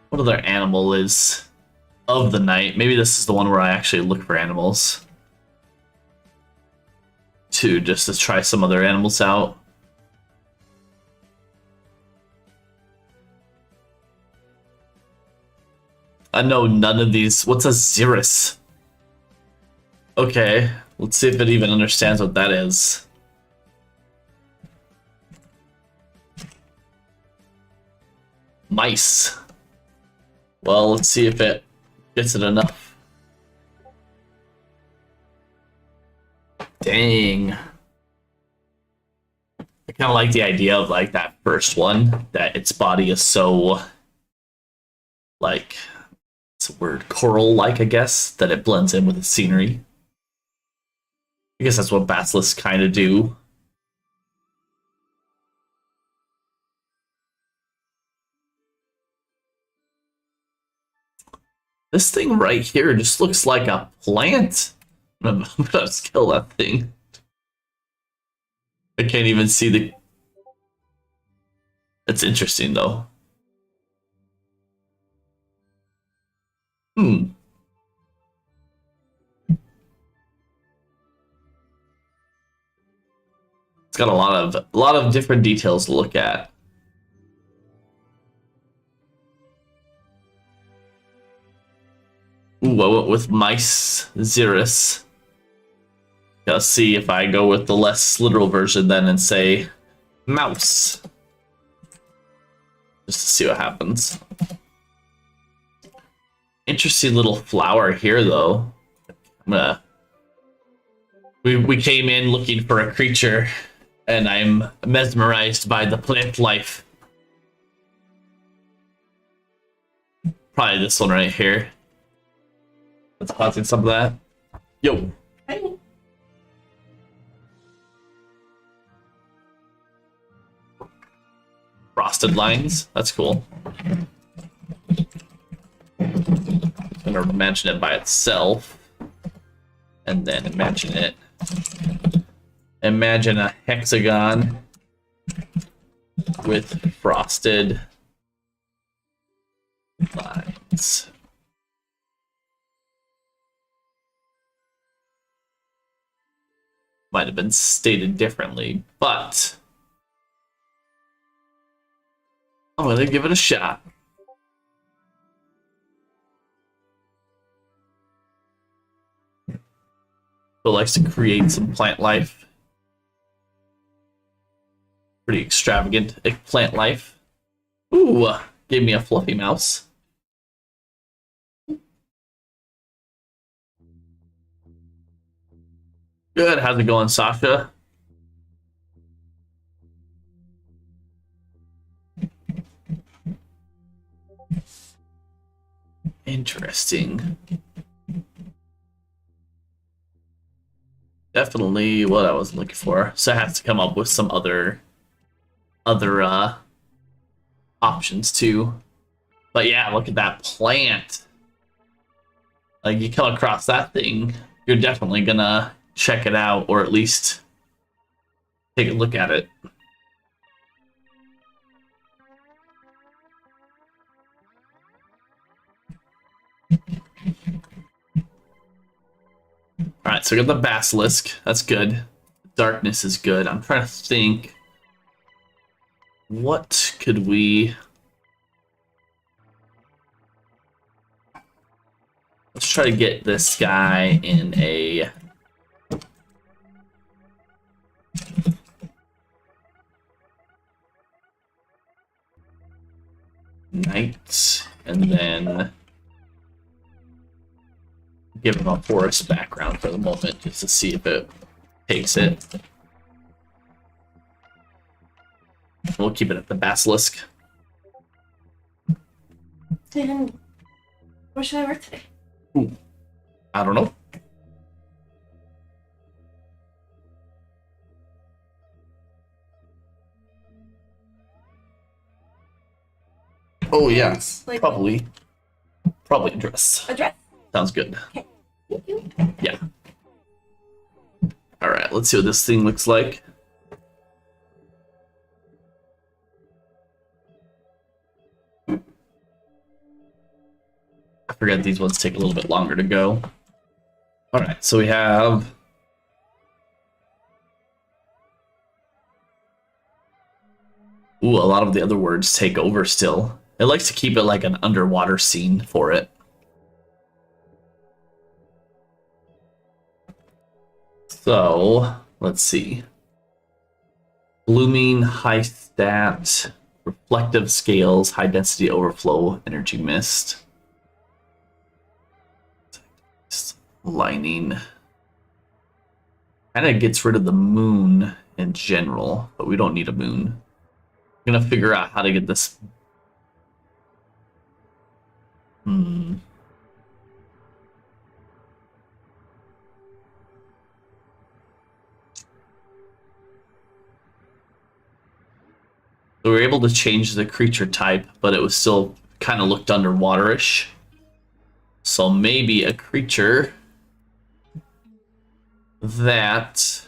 what other animal is of the night? Maybe this is the one where I actually look for animals. Just to try some other animals out. I know none of these. What's a Xeris? Okay, let's see if it even understands what that is. Mice. Well, let's see if it gets it enough. Dang. I kind of like the idea of like that first one, that its body is so like, it's a word, coral-like, I guess, that it blends in with the scenery. I guess that's what basilisks kind of do. This thing right here just looks like a plant. I'm gonna kill that thing. I can't even see the... It's interesting, though. Hmm. It's got a lot of different details to look at. Ooh, I went with mice Xeris. Let's see if I go with the less literal version then and say mouse. Just to see what happens. Interesting little flower here, though. We came in looking for a creature, and I'm mesmerized by the plant life. Probably this one right here. That's causing some of that. Yo. Hey. Frosted lines. That's cool. I'm gonna imagine it by itself, and then imagine it. Imagine a hexagon with frosted lines. Might have been stated differently, but I'm gonna give it a shot. Who likes to create some plant life. Pretty extravagant plant life. Ooh, gave me a fluffy mouse. Good, how's it going, Sasha? Interesting. Definitely what I was looking for. So I have to come up with some other options too. But yeah, look at that plant. Like, you come across that thing, you're definitely gonna check it out, or at least take a look at it. Alright, so we got the basilisk. That's good. Darkness is good. I'm trying to think, what could we... Let's try to get this guy in a... night, and then give him a forest background for the moment, just to see if it takes it. We'll keep it at the basilisk. And where should I work today? Ooh, I don't know. Oh yeah, Like, probably a dress. a dress. Sounds good. Okay. Thank you. Yeah. All right, let's see what this thing looks like. I forget these ones take a little bit longer to go. All right, so we have... Ooh, a lot of the other words take over still. It likes to keep it like an underwater scene for it. So, let's see. Blooming, high stat, reflective scales, high density overflow, energy mist. Lining. Kind of gets rid of the moon in general, but we don't need a moon. I'm gonna figure out how to get this. So we were able to change the creature type, but it was still kind of looked underwaterish. So maybe a creature that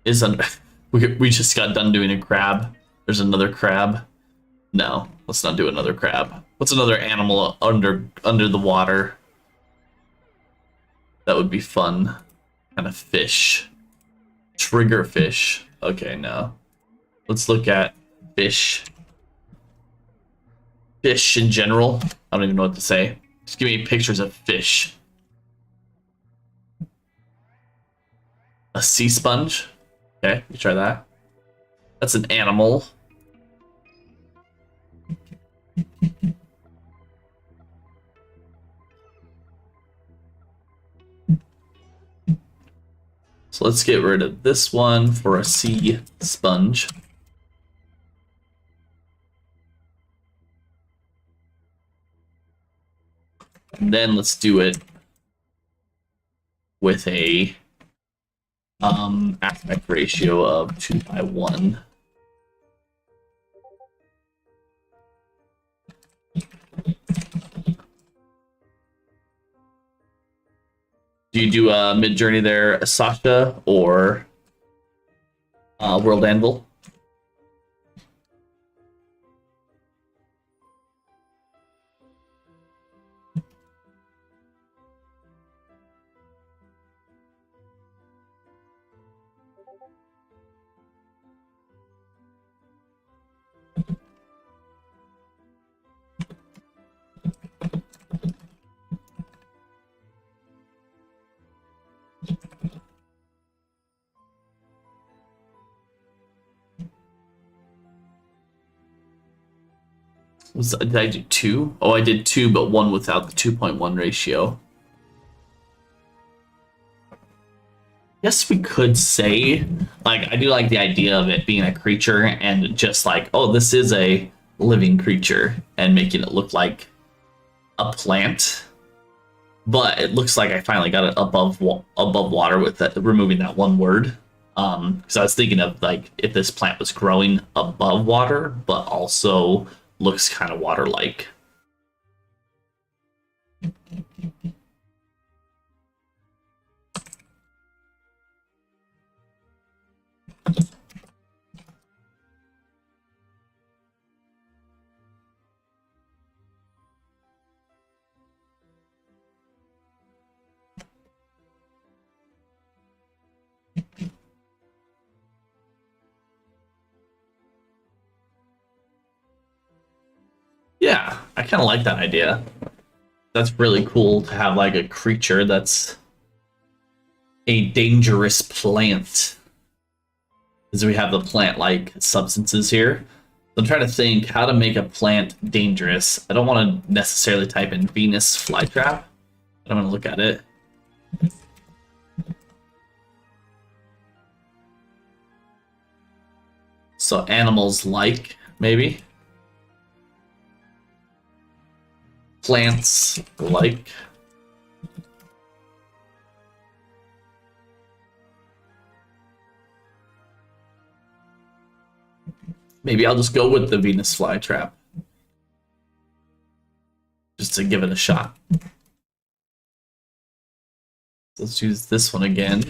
is under. We just got done doing a crab. There's another crab. No, let's not do another crab. What's another animal under the water? That would be fun. Kind of fish. Trigger fish. Okay, no. Let's look at fish. Fish in general. I don't even know what to say. Just give me pictures of fish. A sea sponge. Okay, we try that. That's an animal. So let's get rid of this one for a sea sponge. And then let's do it with a aspect ratio of 2:1. Do you do a Midjourney there, Sasha, or WorldAnvil? Did I do 2? Oh, I did 2, but 1 without the 2.1 ratio. Yes, we could say, like, I do like the idea of it being a creature and just like, oh, this is a living creature and making it look like a plant. But it looks like I finally got it above water with that, removing that one word. Because I was thinking of like if this plant was growing above water, but also looks kind of water-like. Yeah, I kind of like that idea. That's really cool to have like a creature that's a dangerous plant. Because we have the plant-like substances here. I'm trying to think how to make a plant dangerous. I don't want to necessarily type in Venus flytrap, but I'm going to look at it. So animals like, maybe. Plants like. Maybe I'll just go with the Venus flytrap. Just to give it a shot. Let's use this one again.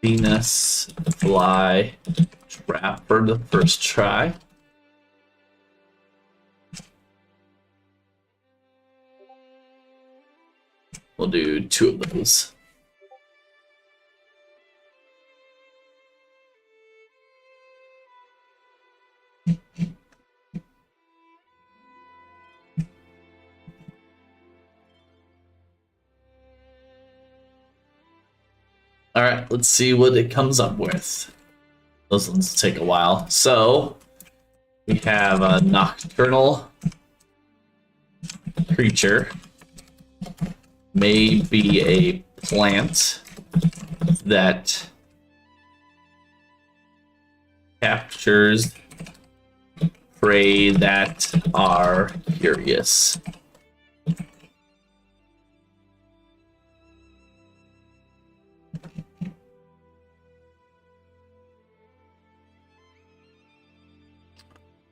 Venus fly trap for the first try. We'll do 2 of those. All right, let's see what it comes up with. Those ones take a while. So we have a nocturnal creature may be a plant that captures prey that are curious.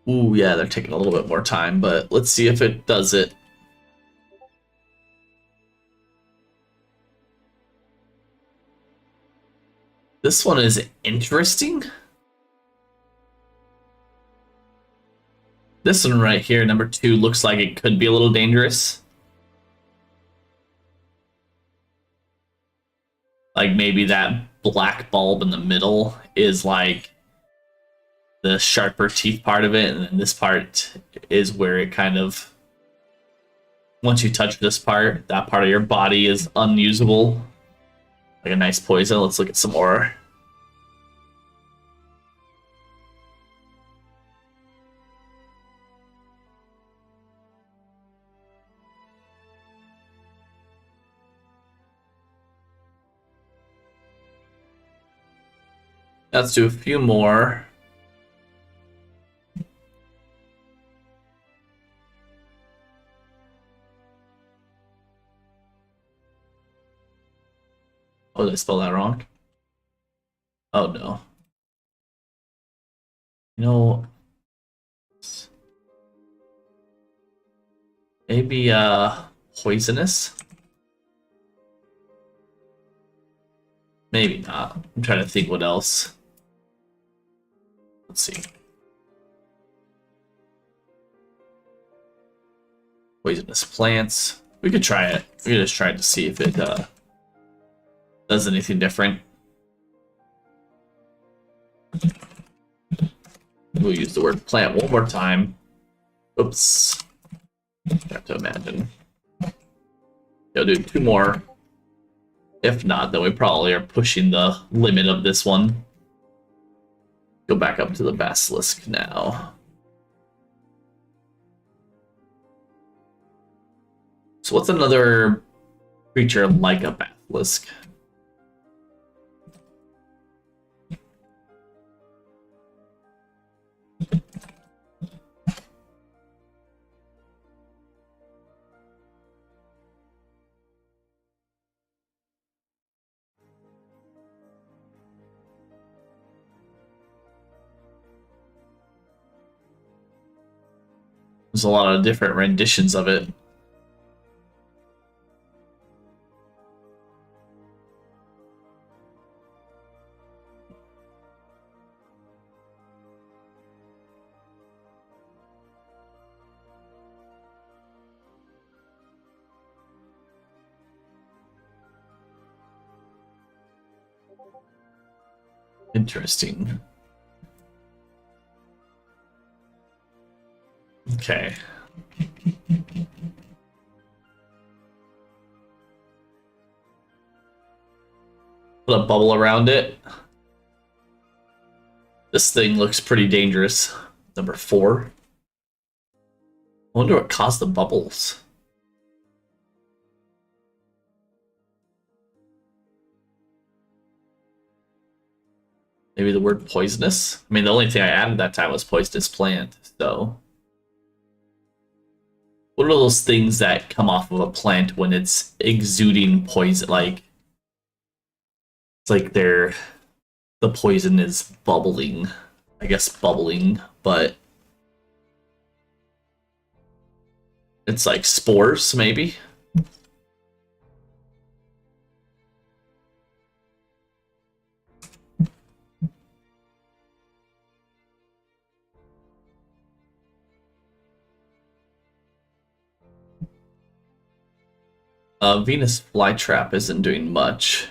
Ooh, yeah, they're taking a little bit more time, but let's see if it does it. This one is interesting. This one right here, number 2, looks like it could be a little dangerous. Like maybe that black bulb in the middle is like the sharper teeth part of it, and then this part is where it kind of, once you touch this part, that part of your body is unusable. Like a nice poison. Let's look at some more. Let's do a few more. Oh, did I spell that wrong? Oh no. You know, maybe poisonous? Maybe not. I'm trying to think what else. Let's see. Poisonous plants. We could try it. We could just try to see if it does anything different. We'll use the word plant one more time. Oops. I have to imagine. I'll do 2 more. If not, then we probably are pushing the limit of this one. Go back up to the basilisk now. So what's another creature like a basilisk? There's a lot of different renditions of it. Interesting. Okay. Put a bubble around it. This thing looks pretty dangerous. Number 4. I wonder what caused the bubbles. Maybe the word poisonous? I mean, the only thing I added that time was poisonous plant, so... What are those things that come off of a plant when it's exuding poison? Like, it's like the poison is bubbling. I guess bubbling, but... It's like spores, maybe? Venus flytrap isn't doing much.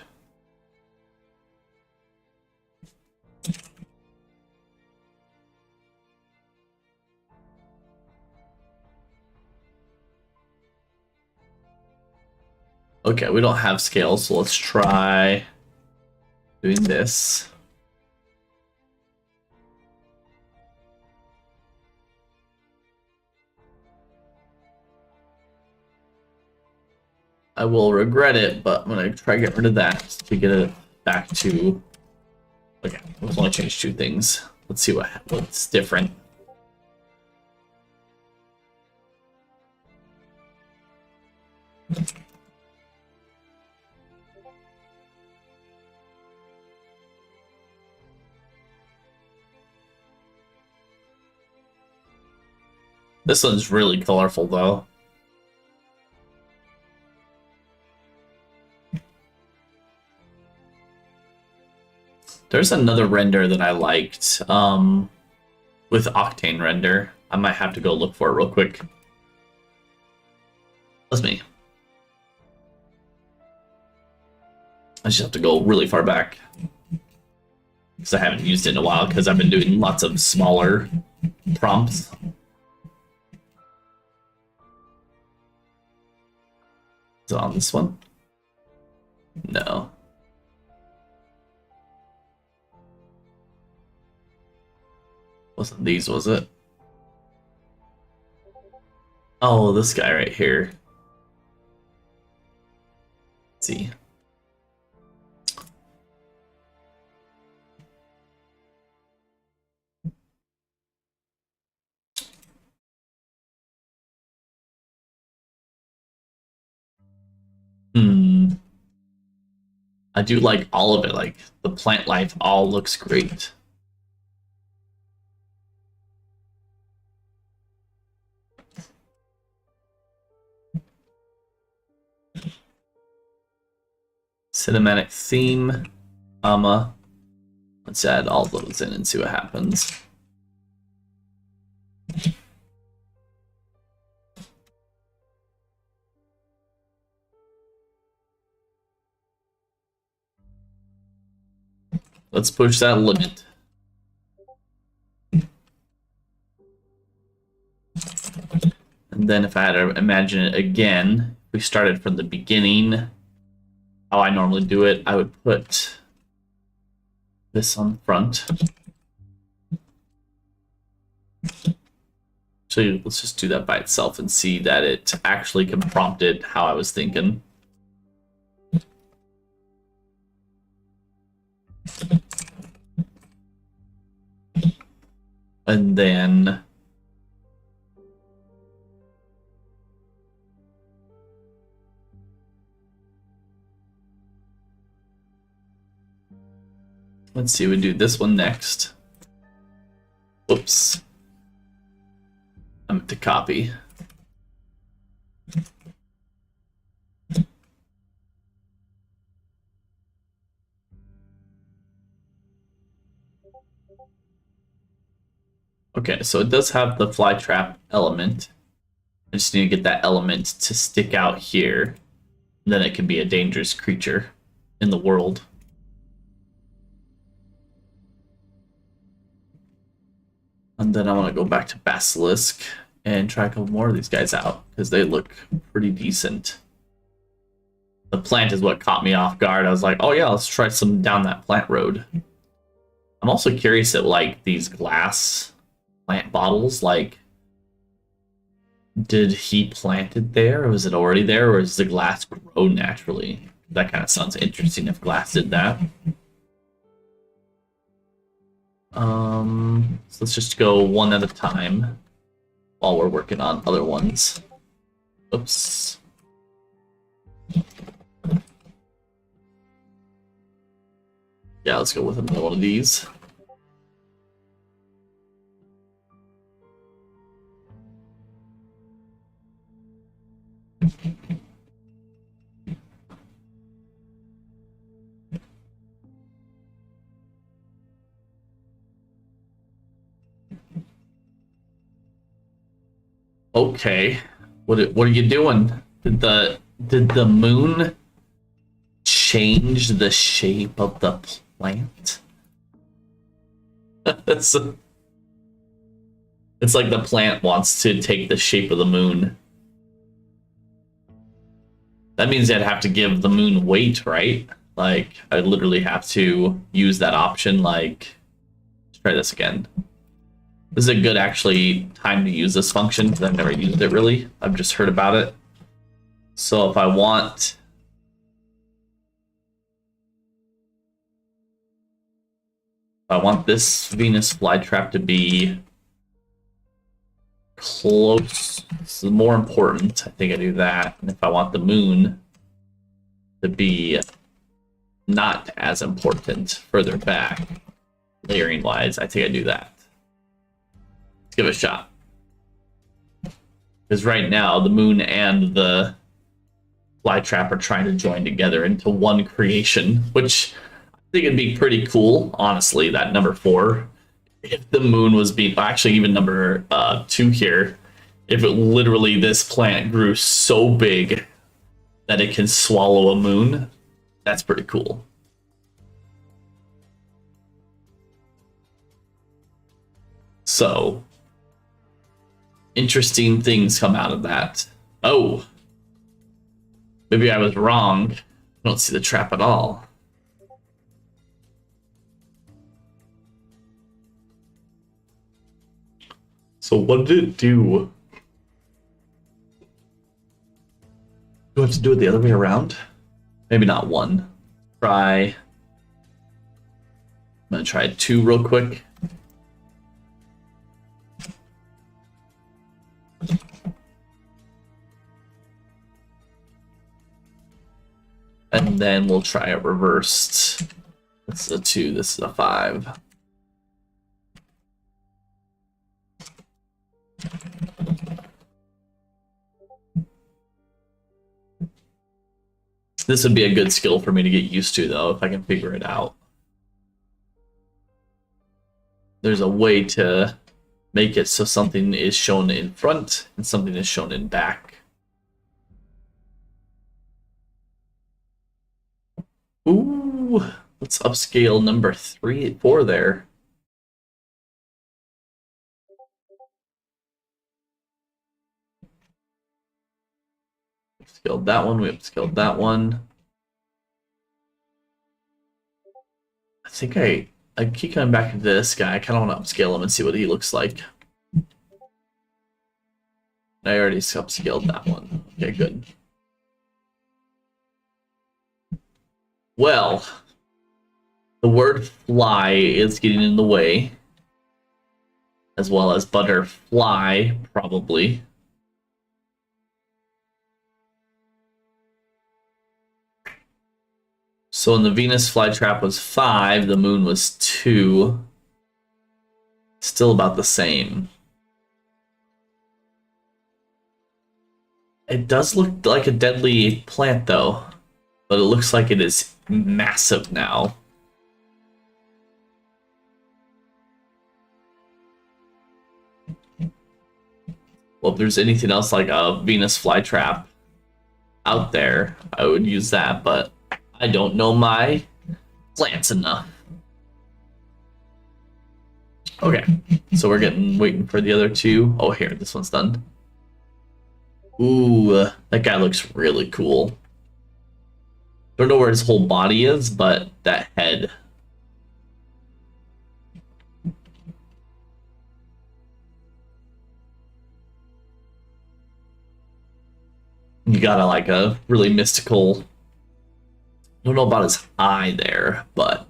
Okay, we don't have scales, so let's try doing this. I will regret it, but I'm gonna try to get rid of that to get it back to. Okay, let's only change 2 things. Let's see what's different. This one's really colorful, though. There's another render that I liked with Octane render. I might have to go look for it real quick. That's me. I just have to go really far back because I haven't used it in a while because I've been doing lots of smaller prompts. Is it on this one? No. Wasn't these, was it? Oh, this guy right here. Let's see. I do like all of it. Like the plant life all looks great. Cinematic theme, let's add all those in and see what happens. Let's push that limit. And then if I had to imagine it again, if we started from the beginning, how I normally do it, I would put this on front. So let's just do that by itself and see that it actually can prompt it how I was thinking. And then let's see, we do this one next. Oops. I meant to copy. Okay, so it does have the fly trap element. I just need to get that element to stick out here. Then it can be a dangerous creature in the world. And then I want to go back to Basilisk and try a couple more of these guys out because they look pretty decent. The plant is what caught me off guard. I was like, oh yeah, let's try some down that plant road. I'm also curious at like these glass plant bottles, like did he plant it there or was it already there or does the glass grow naturally? That kind of sounds interesting if glass did that. So let's just go one at a time while we're working on other ones. Oops. Yeah, let's go with another one of these. Okay, what are you doing? Did the moon change the shape of the plant? it's like the plant wants to take the shape of the moon. That means I'd have to give the moon weight, right? Like I'd literally have to use that option. Like, let's try this again. This is a good actually time to use this function because I've never used it really. I've just heard about it. So if I want this Venus flytrap to be close, this is more important, I think I do that. And if I want the moon to be not as important further back, layering wise, I think I do that. Let's give it a shot. Because right now, the moon and the flytrap are trying to join together into one creation, which I think it'd be pretty cool, honestly, that number 4. If the moon was being, actually even number 2 here, if it literally, this plant grew so big that it can swallow a moon, that's pretty cool. So, interesting things come out of that. Oh, maybe I was wrong. I don't see the trap at all. So what did it do? Do I have to do it the other way around? Maybe not 1. Try. I'm gonna try 2 real quick. And then we'll try a reversed. This is a 2, this is a 5. This would be a good skill for me to get used to, though, if I can figure it out. There's a way to make it so something is shown in front and something is shown in back. Ooh, let's upscale number 4 there. Upscaled that one, we upscaled that one. I think I keep coming back to this guy. I kind of want to upscale him and see what he looks like. I already upscaled that one. Okay, good. Well, the word fly is getting in the way, as well as butterfly, probably. So when the Venus flytrap was 5, the moon was 2. Still about the same. It does look like a deadly plant, though, but it looks like it is massive now. Well, if there's anything else like a Venus flytrap out there, I would use that, but I don't know my plants enough. Okay, so we're waiting for the other 2. Oh, here, this one's done. Ooh, that guy looks really cool. Don't know where his whole body is, but that head. You got like a really mystical. I don't know about his eye there, but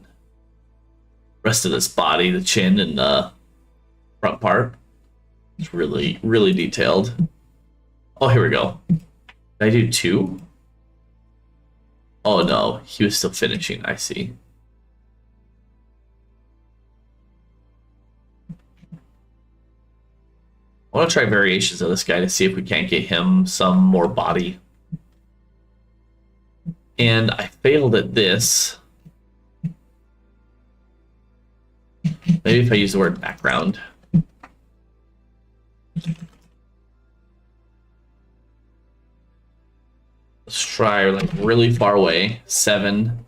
rest of this body, the chin and the front part, it's really, really detailed. Oh, here we go. Did I do 2? Oh no, he was still finishing, I see. I want to try variations of this guy to see if we can't get him some more body. And I failed at this. Maybe if I use the word background. Let's try like really far away, 7,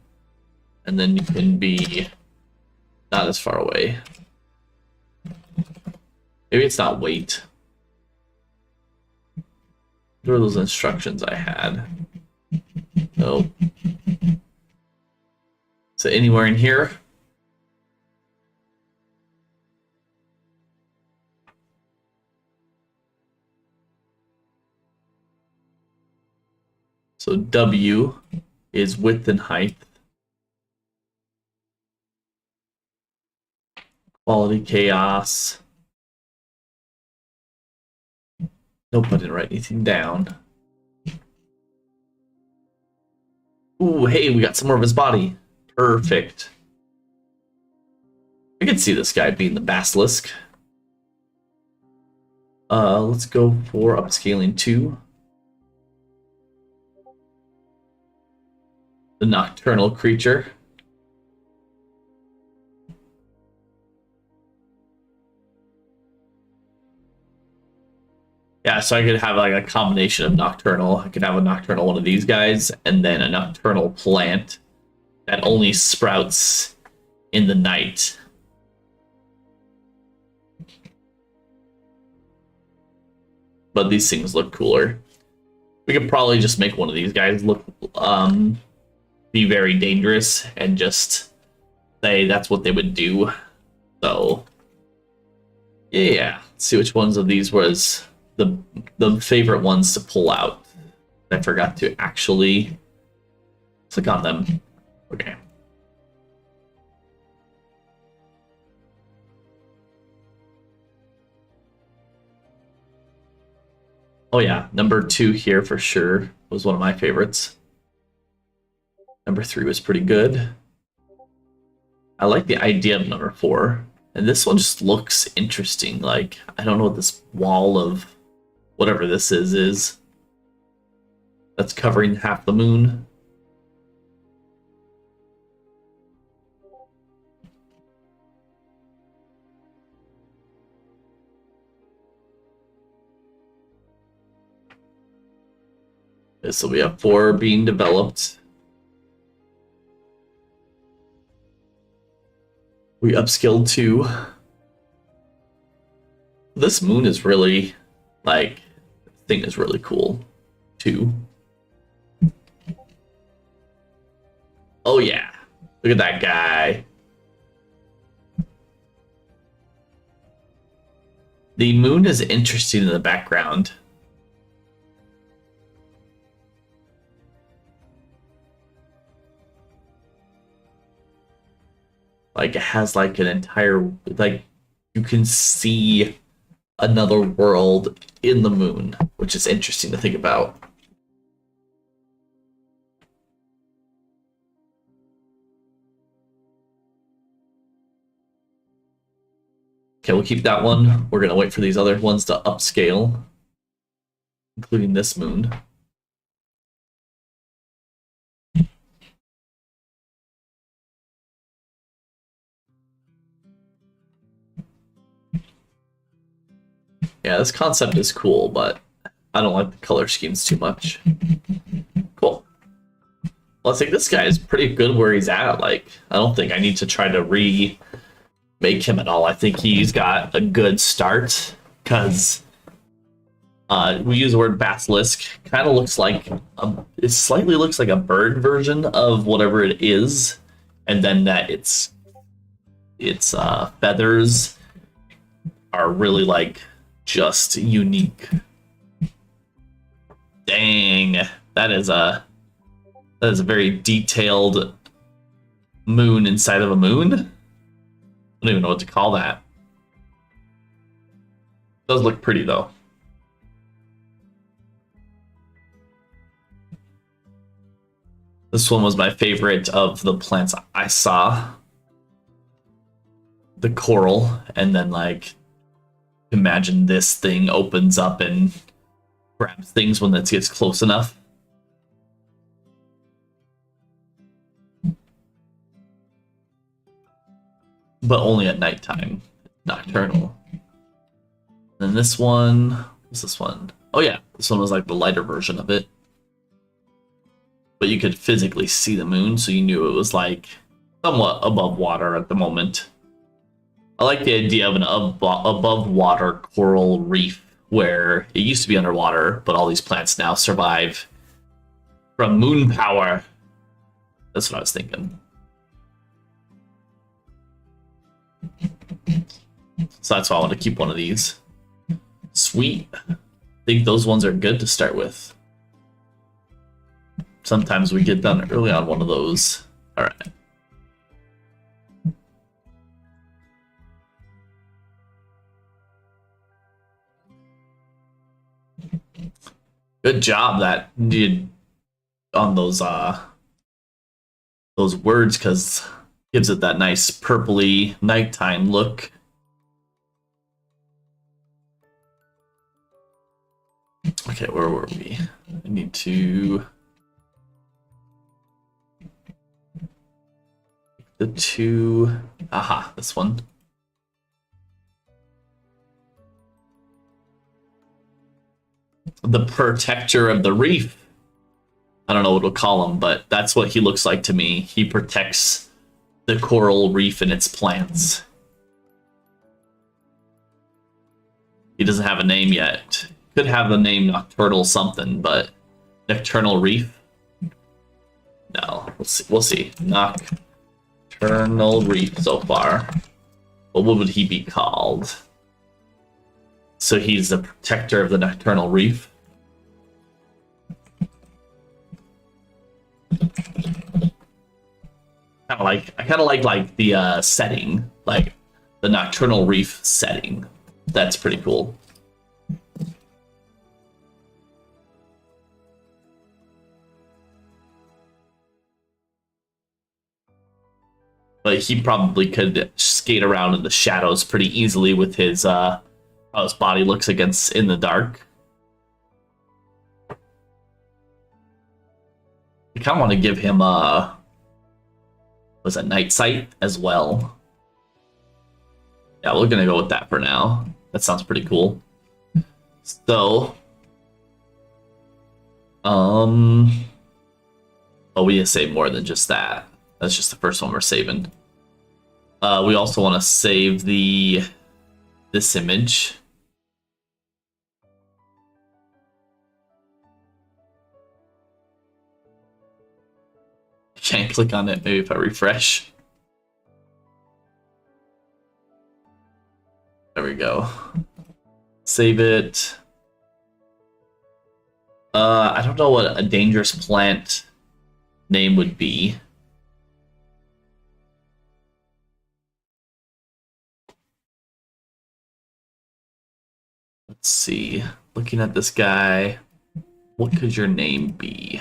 and then you can be not as far away. Maybe it's not weight. What are those instructions I had? No. So anywhere in here? So W is width and height. Quality chaos. Nope, I didn't write anything down. Ooh, hey, we got some more of his body. Perfect. I could see this guy being the basilisk. Let's go for upscaling 2. The nocturnal creature. Yeah, so I could have like a combination of nocturnal. I could have a nocturnal one of these guys, and then a nocturnal plant that only sprouts in the night. But these things look cooler. We could probably just make one of these guys look be very dangerous and just say that's what they would do. So yeah, let's see which ones of these was the favorite ones to pull out. I forgot to actually click on them. Okay. Oh yeah, number 2 here for sure was one of my favorites. Number 3 was pretty good. I like the idea of number 4. And this one just looks interesting. Like, I don't know what this wall of whatever this is. That's covering half the moon. Okay, so we have 4 being developed. We upskilled 2. This moon is really, like, thing is really cool, too. Oh yeah, look at that guy. The moon is interesting in the background. Like, it has like an entire, like, you can see another world in the moon, which is interesting to think about. Okay, we'll keep that one. We're gonna wait for these other ones to upscale, including this moon. Yeah, this concept is cool, but I don't like the color schemes too much. Cool. Well, I think this guy is pretty good where he's at. Like, I don't think I need to try to remake him at all. I think he's got a good start, because we use the word basilisk. Kind of looks like it slightly looks like a bird version of whatever it is, and then that its feathers are really like just unique. Dang, that is a very detailed moon inside of a moon. I don't even know what to call that. Does look pretty though. This one was my favorite of the plants I saw. The coral, and then like imagine this thing opens up and grabs things when it gets close enough. But only at nighttime. Nocturnal. And this one, what's this one? Oh yeah, this one was like the lighter version of it. But you could physically see the moon, so you knew it was like somewhat above water at the moment. I like the idea of an above water coral reef where it used to be underwater, but all these plants now survive from moon power. That's what I was thinking. So that's why I want to keep one of these. Sweet. I think those ones are good to start with. Sometimes we get done early on one of those. All right. Good job that did on those words, because gives it that nice purpley nighttime look. Okay, where were we? I need to the two. Aha, this one. The protector of the reef. I don't know what we'll call him, but that's what he looks like to me. He protects the coral reef and its plants. He doesn't have a name yet. Could have the name Nocturnal something, but Nocturnal Reef? No, we'll see. Nocturnal Reef so far. But what would he be called? So he's the protector of the Nocturnal Reef. I kind of like the setting, like the Nocturnal Reef setting. That's pretty cool. But he probably could skate around in the shadows pretty easily with his how his body looks against in the dark. I kind of want to give him was a night sight as well. Yeah, we're gonna go with that for now. That sounds pretty cool. So, oh, we need to save more than just that. That's just the first one we're saving. We also want to save this image. Can't click on it. Maybe if I refresh. There we go. Save it. I don't know what a dangerous plant name would be. Let's see. Looking at this guy, what could your name be?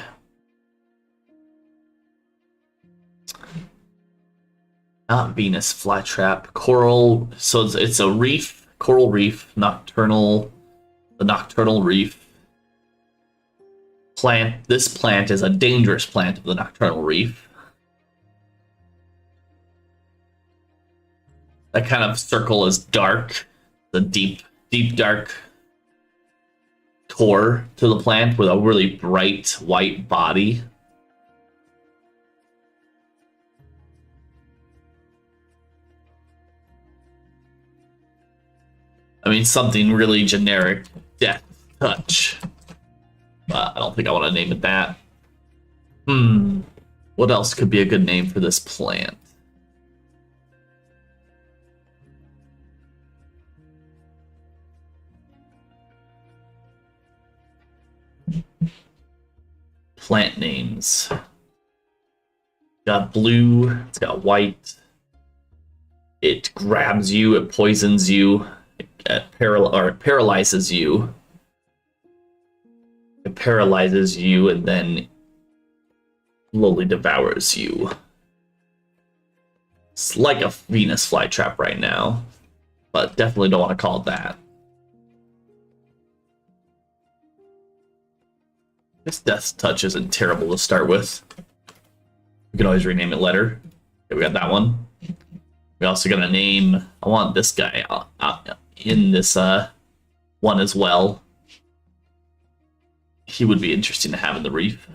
Not Venus flytrap. Coral. So it's a reef. Coral reef. Nocturnal. The nocturnal reef. Plant. This plant is a dangerous plant of the nocturnal reef. That kind of circle is dark. The deep dark core to the plant with a really bright white body. I mean, something really generic, death touch. But I don't think I want to name it that. What else could be a good name for this plant? Plant names. Got blue, it's got white. It grabs you, it poisons you, it paralyzes you. It paralyzes you and then slowly devours you. It's like a Venus flytrap right now, but definitely don't want to call it that. This death touch isn't terrible to start with. We can always rename it letter. Okay, we got that one. We also got a name. I want this guy in this one as well. He would be interesting to have in the reef.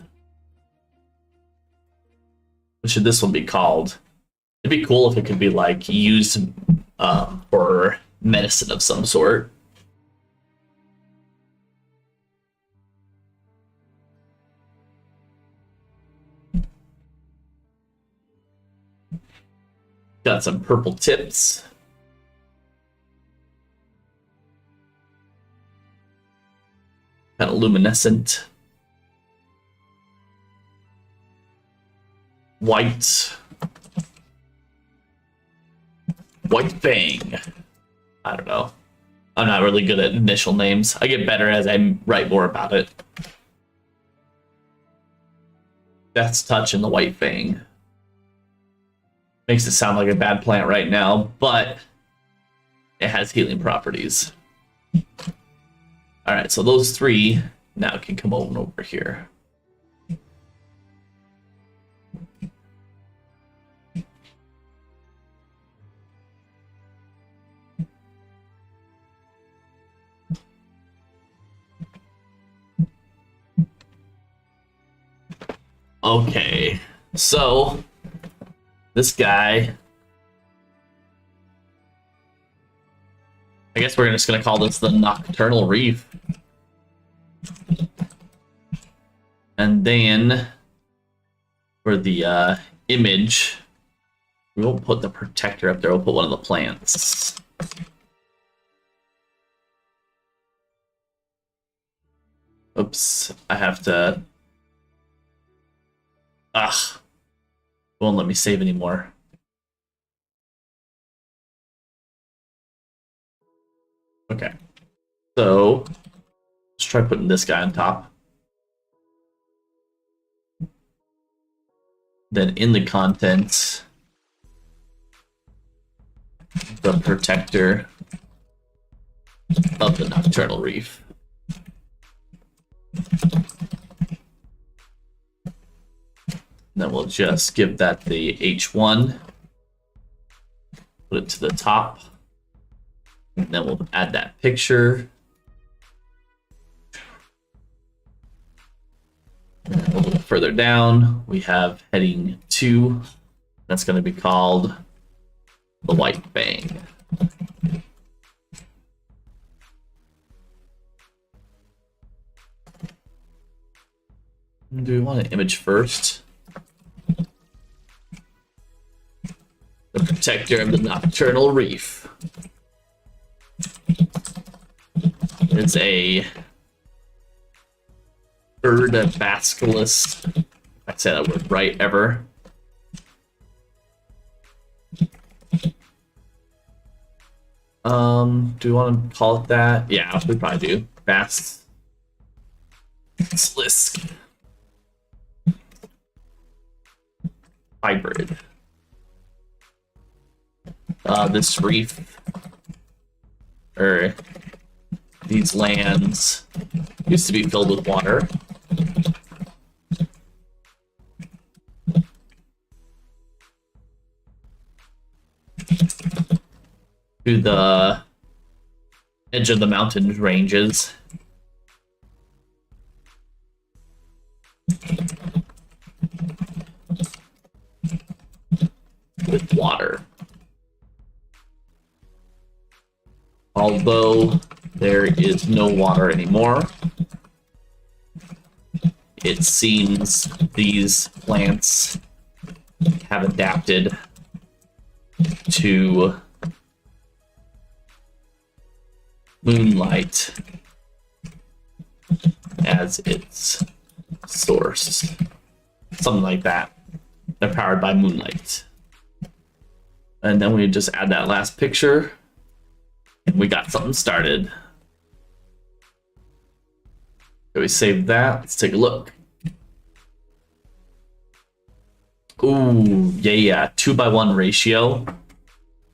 What should this one be called? It'd be cool if it could be like used for medicine of some sort. Got some purple tips. Kind of luminescent. White Fang. I don't know. I'm not really good at initial names. I get better as I write more about it. Death's Touch and the White Fang. Makes it sound like a bad plant right now, but it has healing properties. Alright, so those three now can come over here. Okay, so this guy, I guess we're just gonna call this the Nocturnal Reef. And then for the image, we won't put the protector up there, we'll put one of the plants. Oops, I have to... Ugh. Won't let me save anymore. Okay. So, let's try putting this guy on top. Then in the contents, the protector of the Nocturnal Reef. Then we'll just give that the H1, put it to the top, and then we'll add that picture. And a little bit further down, we have heading 2. That's going to be called the White Fang. Do we want an image first? The protector of the Nocturnal Reef. It's a bird basculus. If I said that word right ever. Do we want to call it that? Yeah, we probably do. Basilisk. Hybrid. This reef, or these lands, used to be filled with water. To the edge of the mountain ranges. With water. Although there is no water anymore, it seems these plants have adapted to moonlight as its source. Something like that. They're powered by moonlight. And then we just add that last picture, and we got something started. So we saved that. Let's take a look. Ooh, yeah, 2:1 ratio.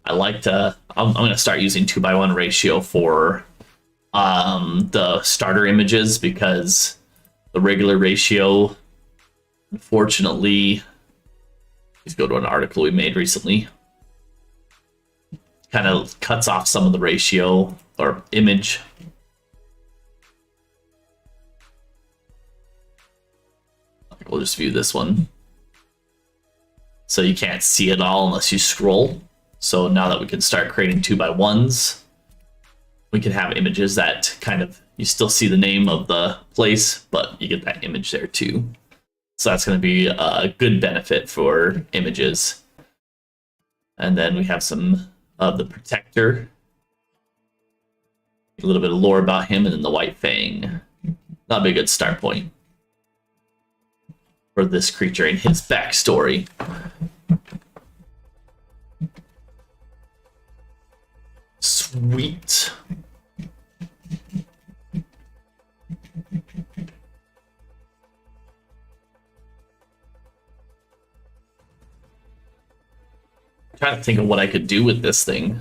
I like to. I'm gonna start using 2:1 ratio for the starter images, because the regular ratio, unfortunately, let's go to an article we made recently. Kind of cuts off some of the ratio or image. We'll just view this one. So you can't see it all unless you scroll. So now that we can start creating 2:1s, we can have images that kind of, you still see the name of the place, but you get that image there too. So that's going to be a good benefit for images. And then we have some of the protector, a little bit of lore about him, and then the White Fang. That'll be a good start point for this creature and his backstory. Sweet. I'm trying to think of what I could do with this thing.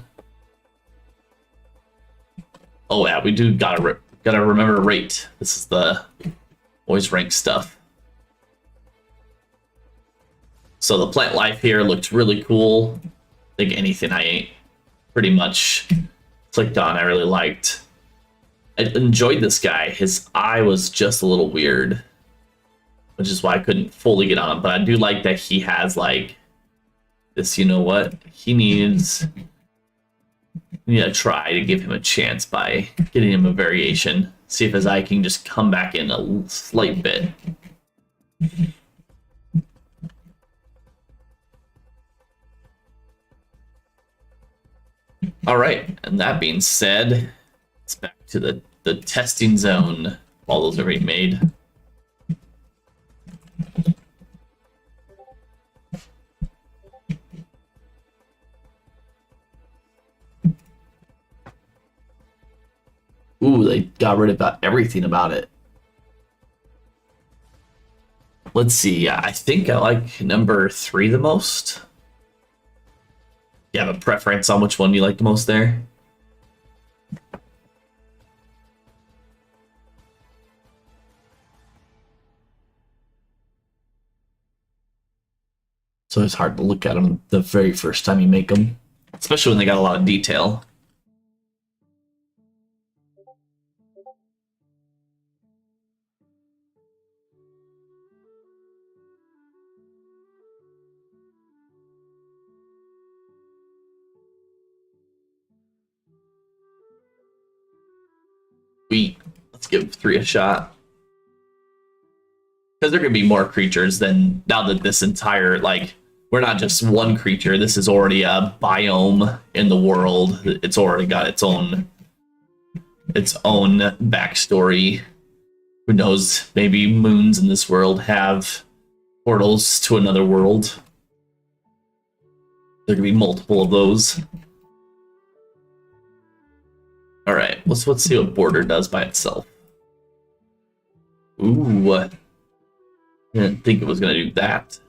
Oh yeah, we do gotta remember to rate. This is the always rank stuff. So the plant life here looked really cool. I think anything I pretty much clicked on I really liked. I enjoyed this guy. His eye was just a little weird, which is why I couldn't fully get on him. But I do like that he has like this, you know what? He needs... We need to try to give him a chance by getting him a variation. See if his eye can just come back in a slight bit. All right, and that being said, it's back to the testing zone. All those are already made. Ooh, they got rid of about everything about it. Let's see. I think I like number 3 the most. You have a preference on which one you like the most there? So it's hard to look at them the very first time you make them, especially when they got a lot of detail. Let's give 3 a shot. Because there are going to be more creatures than now that this entire, like, we're not just one creature. This is already a biome in the world. It's already got its own backstory. Who knows? Maybe moons in this world have portals to another world. There could be multiple of those. All right, let's see what border does by itself. Ooh, I didn't think it was gonna do that.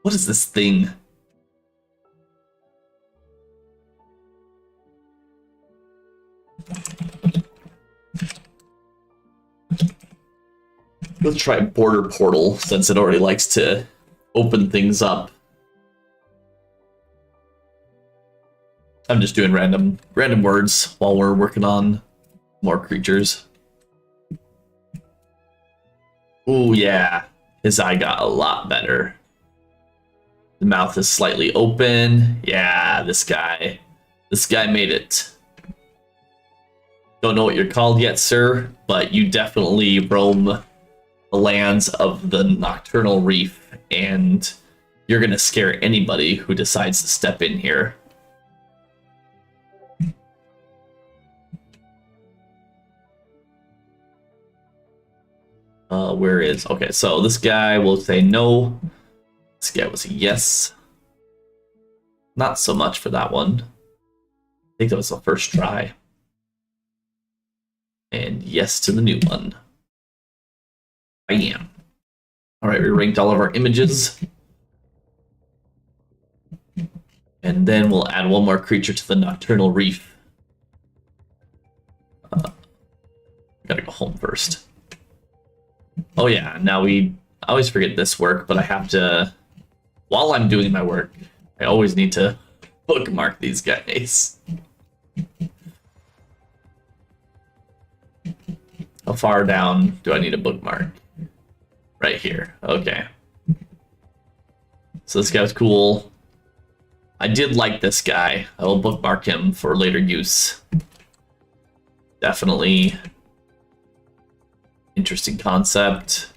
What is this thing? Let's try border portal since it already likes to open things up. I'm just doing random words while we're working on more creatures. Oh yeah, his eye got a lot better. The mouth is slightly open. Yeah, this guy made it. Don't know what you're called yet, sir, but you definitely roam the lands of the Nocturnal Reef, and you're gonna scare anybody who decides to step in here. Where is... Okay, so this guy will say no. This guy was a yes. Not so much for that one. I think that was the first try. And yes to the new one. I am. Alright, we ranked all of our images. And then we'll add one more creature to the Nocturnal Reef. Gotta go home first. Oh yeah, now I always forget this work, but I have to, while I'm doing my work, I always need to bookmark these guys. How far down do I need a bookmark? Right here, okay. So this guy was cool. I did like this guy. I will bookmark him for later use. Definitely interesting concept.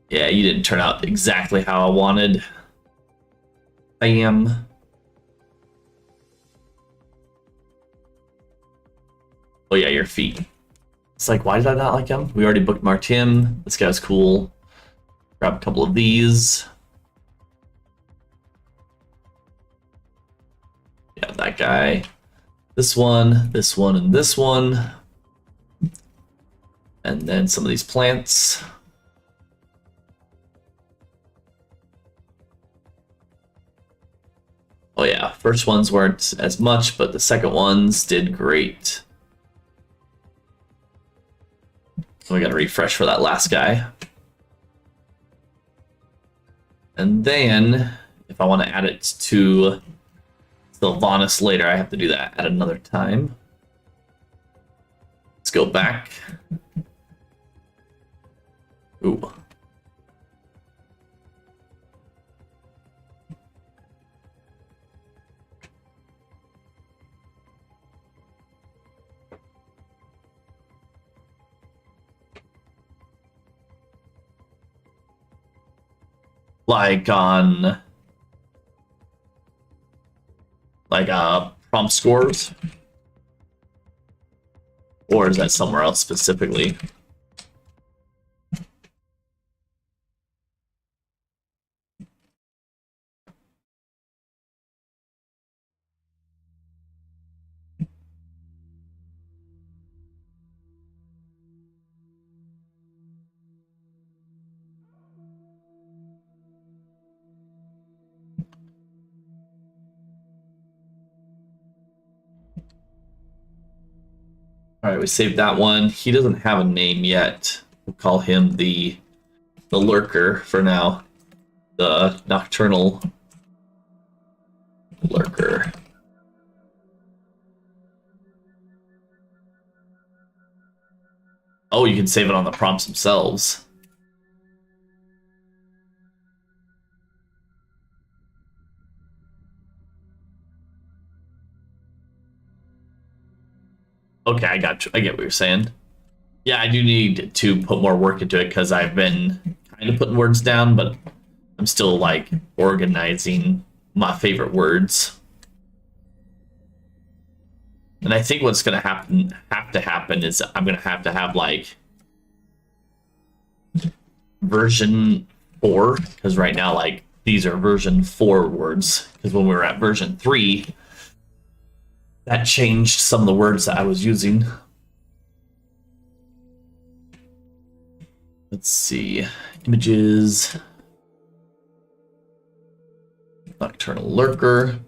Yeah, you didn't turn out exactly how I wanted. Bam. Oh yeah, your feet. It's like, why did I not like him? We already bookmarked him. This guy's cool. Grab a couple of these. Yeah, that guy. This one, and this one. And then some of these plants. Oh yeah, first ones weren't as much, but the second ones did great. So we gotta refresh for that last guy. And then, if I want to add it to Sylvanas later, I have to do that at another time. Let's go back. Ooh. Like on prompt scores, or is that somewhere else specifically? All right, we saved that one. He doesn't have a name yet. We'll call him the lurker for now. The nocturnal lurker. Oh, you can save it on the prompts themselves. Okay, I got you. I get what you're saying. Yeah, I do need to put more work into it because I've been kind of putting words down, but I'm still like organizing my favorite words. And I think what's gonna have to happen is I'm gonna have like version 4, because right now like these are version 4 words. Because when we were at version 3, that changed some of the words that I was using. Let's see. Images. Nocturnal lurker.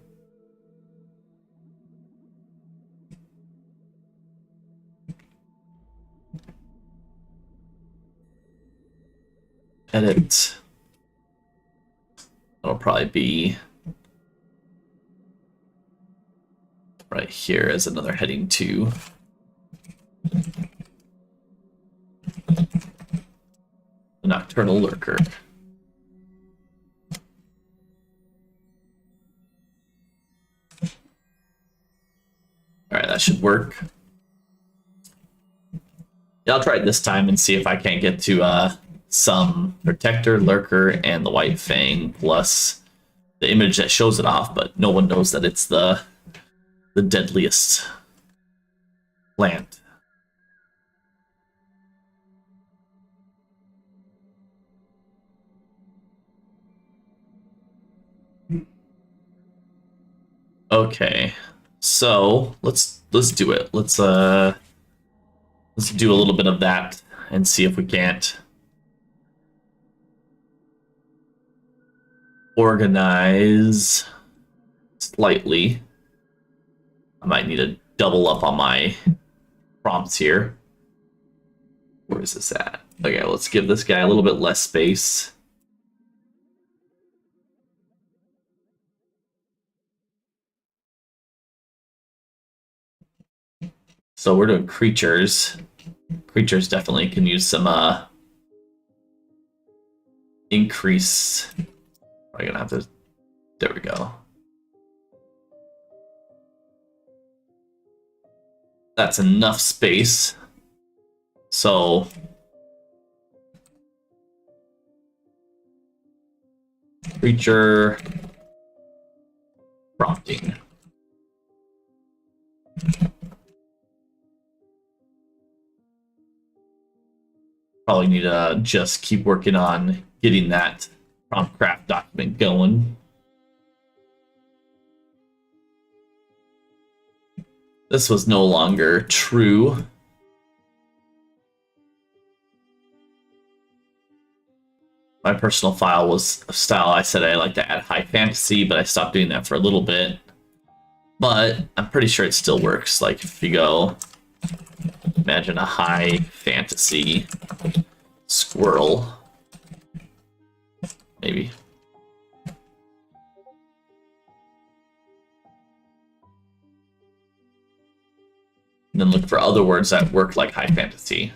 Edit. That'll probably be right here as another heading 2. The nocturnal lurker. All right, that should work. Yeah, I'll try it this time and see if I can't get to some protector, lurker, and the white fang plus the image that shows it off, but no one knows that it's the deadliest plant. Okay, so let's do it. Let's do a little bit of that and see if we can't organize slightly. I might need to double up on my prompts here. Where is this at? Okay, let's give this guy a little bit less space. So we're doing creatures. Creatures definitely can use some increase. Probably gonna have to. There we go. That's enough space. So creature prompting. Probably need to just keep working on getting that prompt craft document going. This was no longer true. My personal file was style. I said I like to add high fantasy, but I stopped doing that for a little bit. But I'm pretty sure it still works. Like if you go, imagine a high fantasy squirrel, maybe. And then look for other words that work like high fantasy.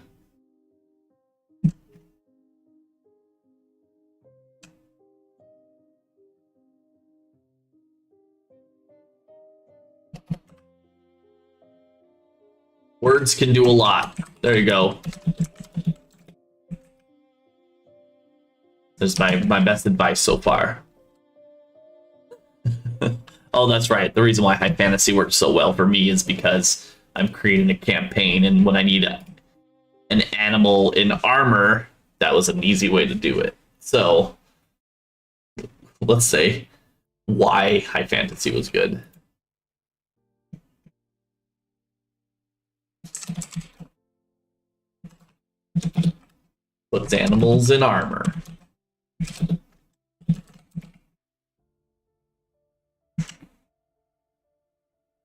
Words can do a lot. There you go. This is my best advice so far. Oh, that's right. The reason why high fantasy works so well for me is because I'm creating a campaign, and when I need an animal in armor, that was an easy way to do it. So let's say why high fantasy was good. Puts animals in armor.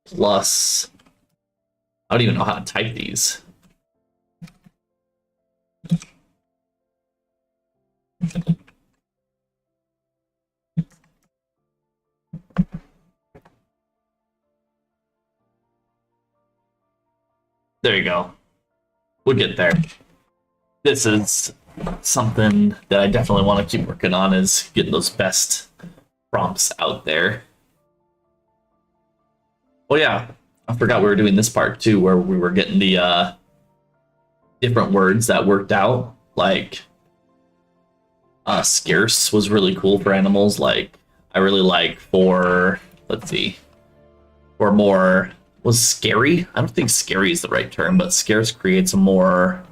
Plus, I don't even know how to type these. There you go. We'll get there. This is something that I definitely want to keep working on, is getting those best prompts out there. Oh yeah, I forgot we were doing this part too, where we were getting the different words that worked out. Like scarce was really cool for animals. Like I really like for, let's see, for more, was scary? I don't think scary is the right term, but scarce creates a more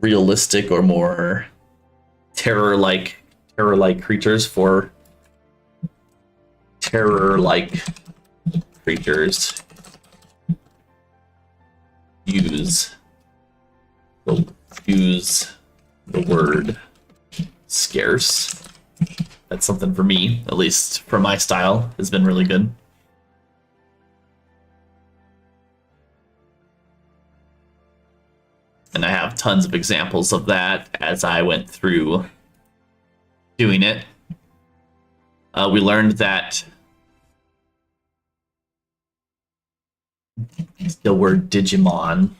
realistic or more terror-like creatures for terror-like creatures. Use the word scarce. That's something for me, at least for my style, has been really good. And I have tons of examples of that as I went through doing it. We learned that the word Digimon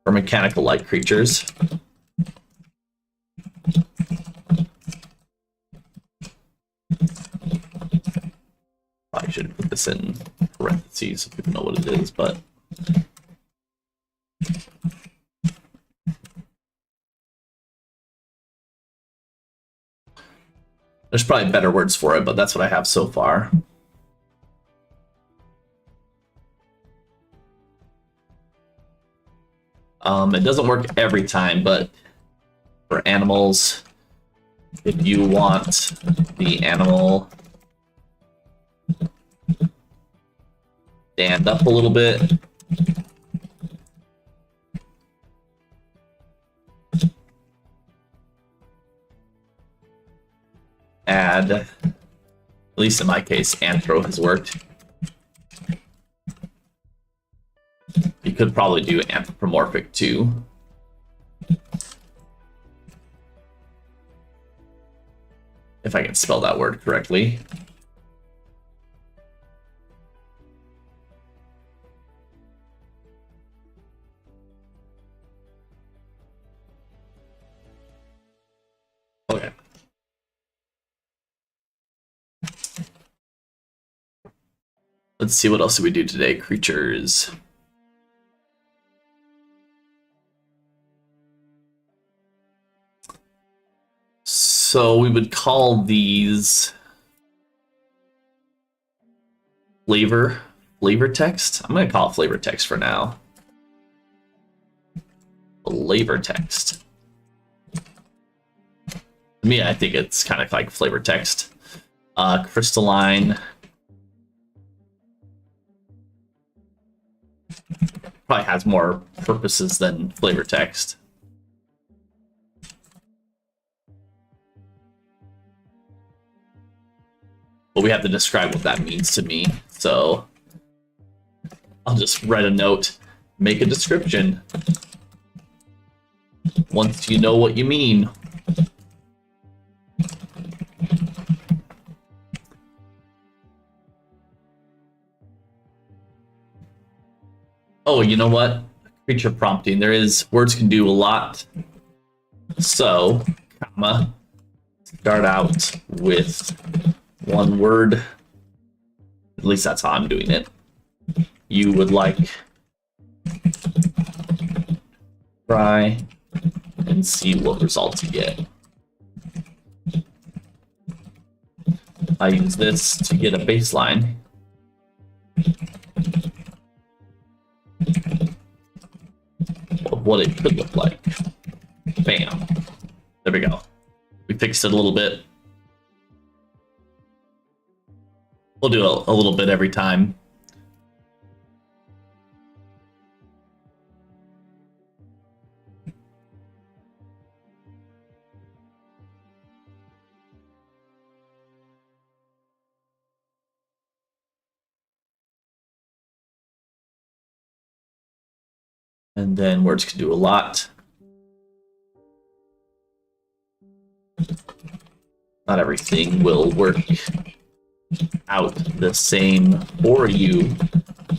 for mechanical-like creatures. Probably should put this in parentheses so people know what it is, but there's probably better words for it, but that's what I have so far. It doesn't work every time, but for animals, if you want the animal stand up a little bit, add, at least in my case, anthro has worked. You could probably do anthropomorphic too. If I can spell that word correctly. Okay. Let's see, what else do we do today? Creatures. So we would call these flavor text. I'm going to call it flavor text for now. flavor text. To me, I think it's kind of like flavor text. Crystalline. Probably has more purposes than flavor text. But we have to describe what that means to me. So I'll just write a note, make a description. Once you know what you mean. Oh, you know what? Creature prompting. There is, words can do a lot. So, comma, start out with one word. At least that's how I'm doing it. You would like. Try and see what results you get. I use this to get a baseline. Of what it could look like. Bam. There we go. We fixed it a little bit. We'll do a little bit every time. And then words can do a lot. Not everything will work out the same for you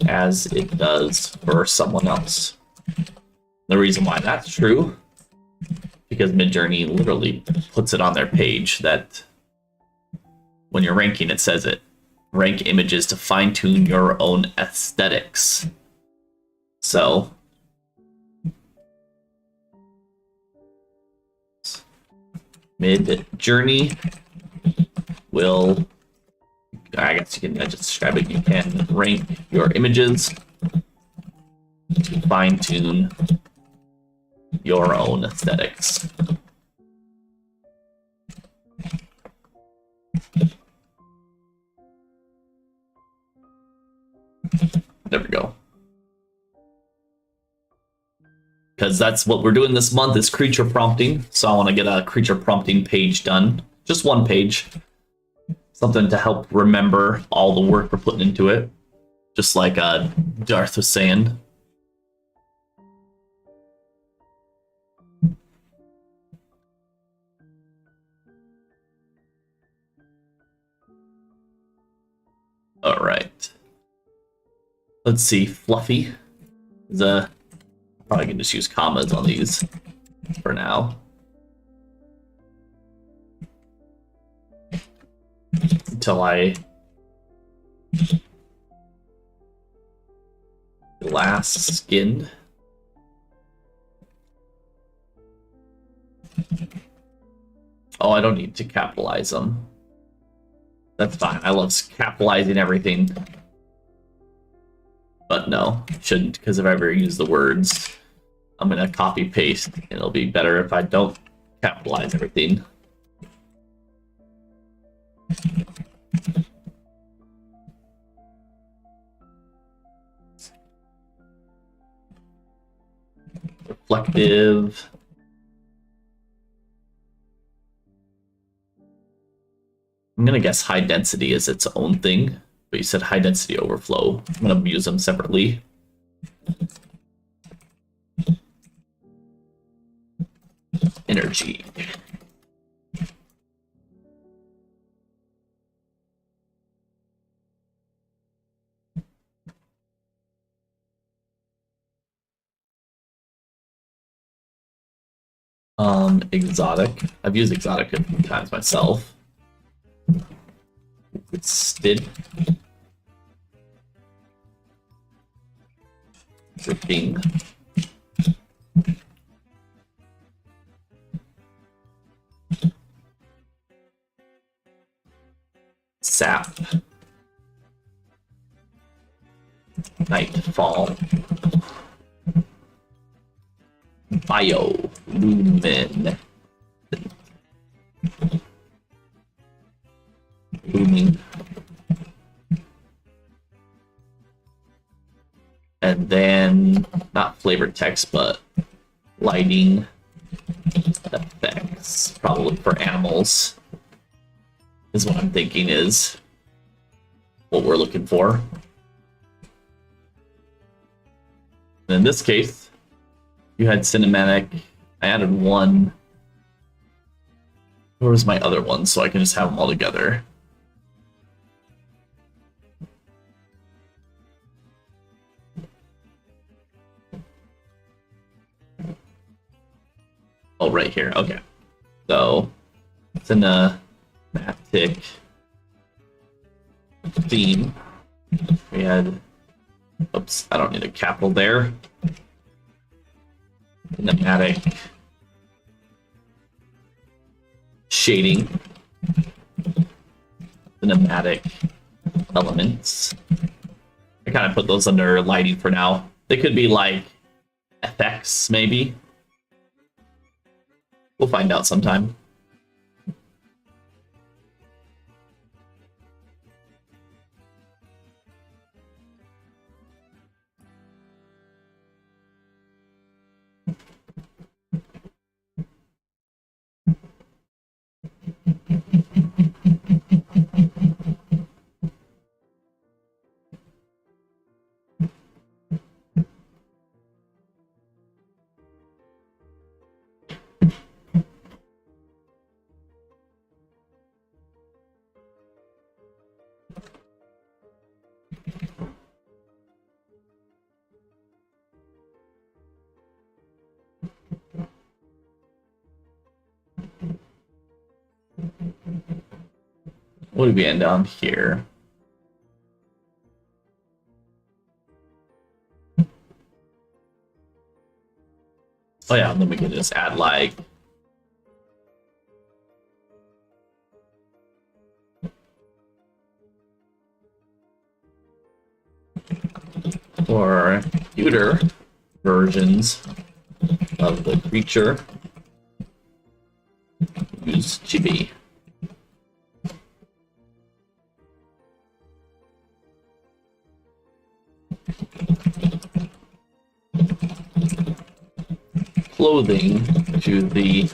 as it does for someone else. The reason why that's true, because Midjourney literally puts it on their page that when you're ranking, it says it. Rank images to fine-tune your own aesthetics. So Midjourney will, I guess you can just describe it, you can rank your images to fine-tune your own aesthetics. There we go. Because that's what we're doing this month is creature prompting. So I want to get a creature prompting page done. Just one page. Something to help remember all the work we're putting into it. Just like Darth was saying. All right. Let's see. Fluffy is a. Probably can just use commas on these for now. Until I glass skinned. Oh, I don't need to capitalize them. That's fine. I love capitalizing everything. But no, shouldn't, because if I ever use the words, I'm going to copy paste, and it'll be better if I don't capitalize everything. Reflective. I'm going to guess high density is its own thing, but you said high density overflow. I'm going to use them separately. Energy. Exotic. I've used exotic a few times myself. It's stid. Dripping. Sap. Nightfall. Biolumin. Booming. And then, not flavor text, but lighting effects, probably for animals, is what I'm thinking is what we're looking for. And in this case, you had cinematic. I added one. Where was my other one? So I can just have them all together. Oh, right here. Okay. So, cinematic theme. We had, oops, I don't need a capital there. Cinematic shading. Cinematic elements. I kind of put those under lighting for now. They could be like effects, maybe. We'll find out sometime. What do we end down here? Oh yeah, and then we can just add like or computer versions of the creature. Use GB. Clothing to the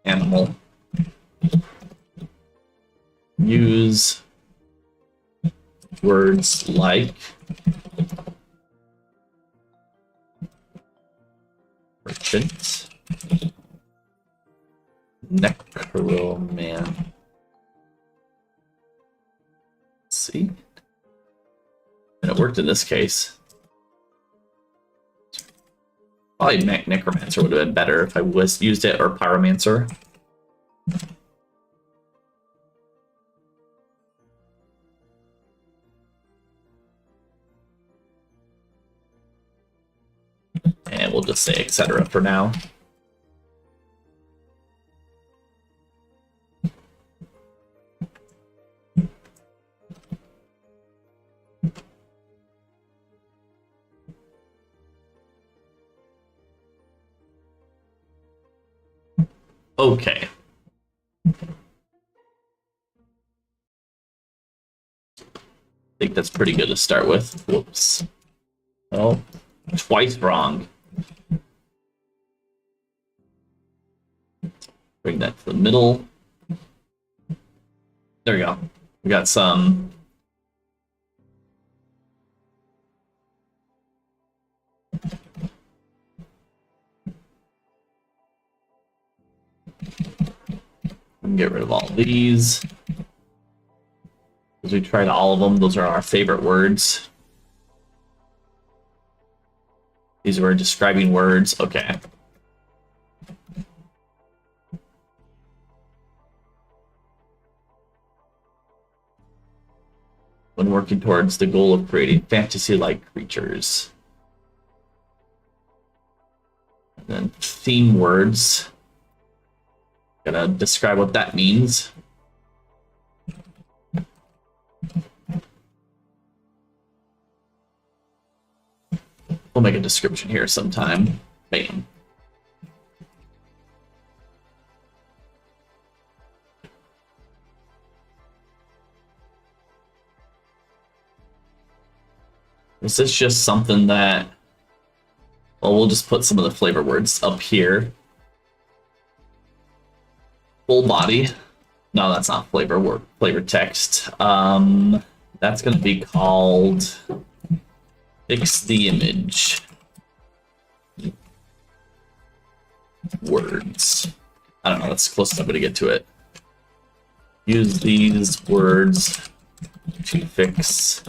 animal. Use words like merchant, necroman. See? And it worked in this case. Probably necromancer would have been better if I was used it, or pyromancer. And we'll just say etc. for now. Okay. I think that's pretty good to start with. Whoops. Oh, twice wrong. Bring that to the middle. There we go. We got some get rid of all these. As we tried all of them, those are our favorite words. These were describing words. Okay. When working towards the goal of creating fantasy-like creatures. And then theme words. Gotta describe what that means. We'll make a description here sometime. Bam. This is just something that, well, we'll just put some of the flavor words up here. Full body. No, that's not flavor word, flavor text. That's gonna be called fix the image words. I don't know, that's close enough to get to it. Use these words to fix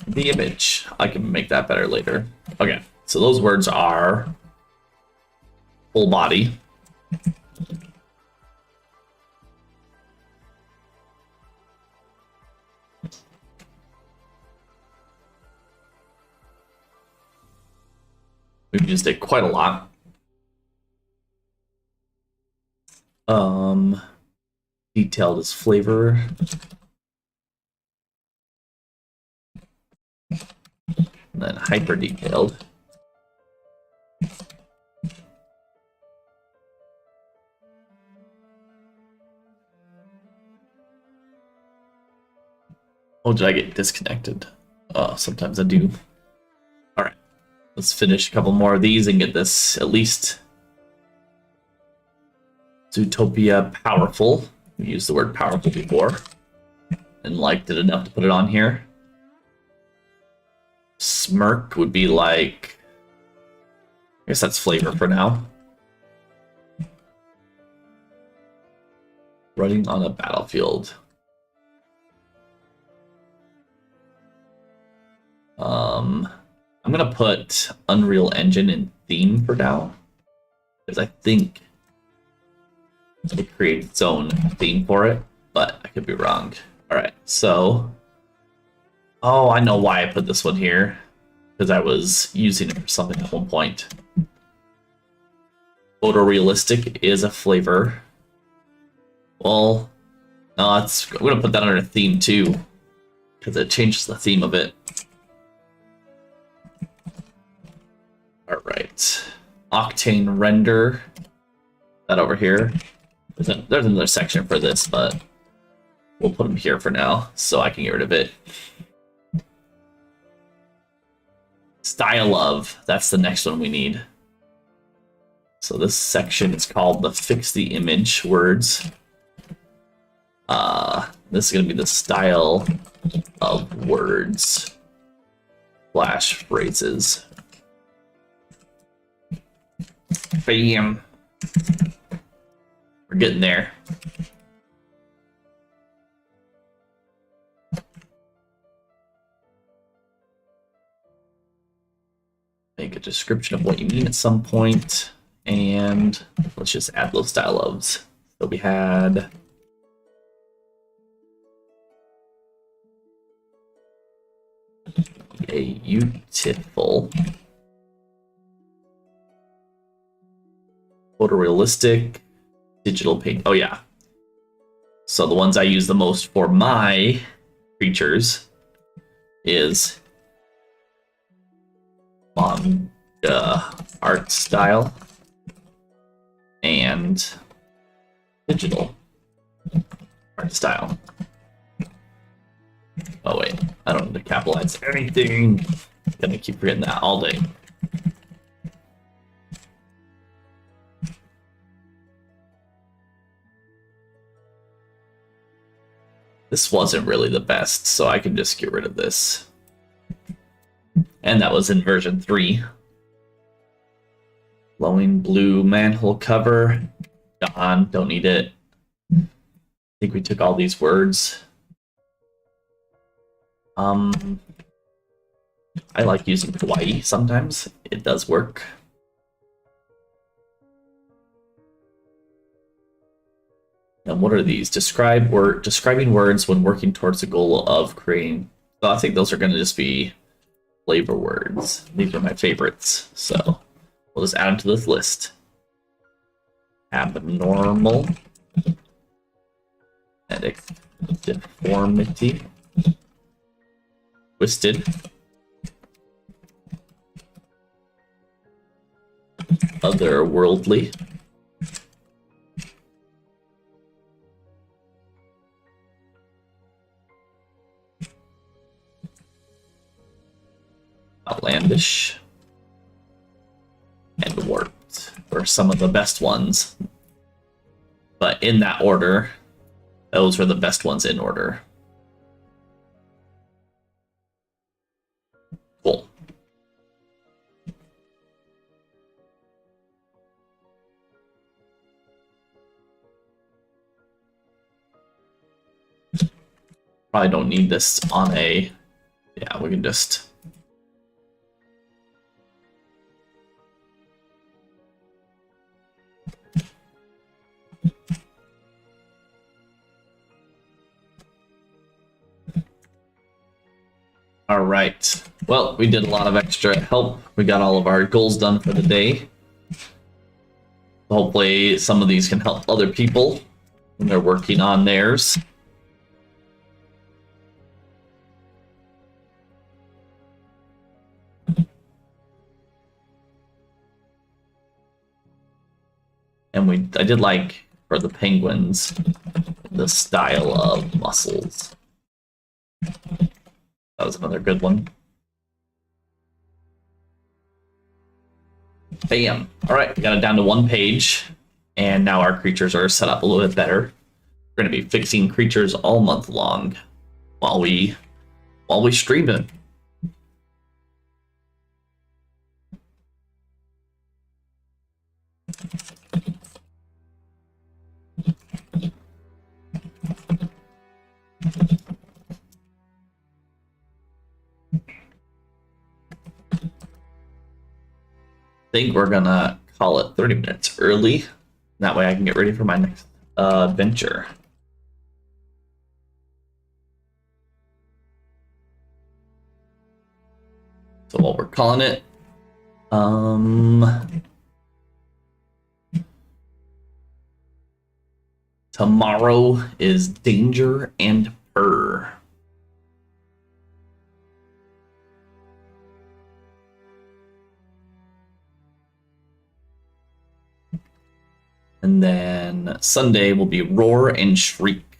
the image. I can make that better later. Okay, so those words are full body, we've used it quite a lot. Detailed is flavor. And then hyper detailed. Oh, did I get disconnected? Oh, sometimes I do. All right, let's finish a couple more of these and get this at least Zootopia powerful. We used the word powerful before and liked it enough to put it on here. Smirk would be like, I guess that's flavor for now. Running on a battlefield. I'm gonna put Unreal Engine in theme for now, because I think it creates its own theme for it, but I could be wrong. All right, so, oh, I know why I put this one here, because I was using it for something at one point. Photorealistic is a flavor. Well, no, I'm gonna put that under theme too, because it changes the theme of it. All right, Octane render. That over here. There's another section for this, but we'll put them here for now, so I can get rid of it. Style of, that's the next one we need. So this section is called the fix the image words. This is gonna be the style of words / phrases. Bam. We're getting there. Make a description of what you mean at some point, and let's just add those style ofs. So we had beautiful, photorealistic, digital paint. Oh yeah. So the ones I use the most for my creatures is manga art style and digital art style. Oh wait, I don't need to capitalize anything. Gonna keep forgetting that all day. This wasn't really the best, so I can just get rid of this. And that was in version 3. Glowing blue manhole cover. Gone, don't need it. I think we took all these words. I like using Hawaii sometimes. It does work. And what are these? Describing words when working towards the goal of creating. So I think those are going to just be flavor words. These are my favorites. So we'll just add them to this list. Abnormal. Deformity. Twisted. Otherworldly. Outlandish. And Warped were some of the best ones. But in that order, those were the best ones in order. Cool. Probably don't need this on a... Yeah, we can just... All right. Well, we did a lot of extra help. We got all of our goals done for the day. Hopefully some of these can help other people when they're working on theirs. And I did like, for the penguins, the style of muscles. That was another good one. Bam. All right, we got it down to one page, and now our creatures are set up a little bit better. We're going to be fixing creatures all month long while we stream it. I think we're gonna call it 30 minutes early. That way I can get ready for my next adventure. So what we're calling it, tomorrow is Danger and Purr. And then Sunday will be Roar and Shriek.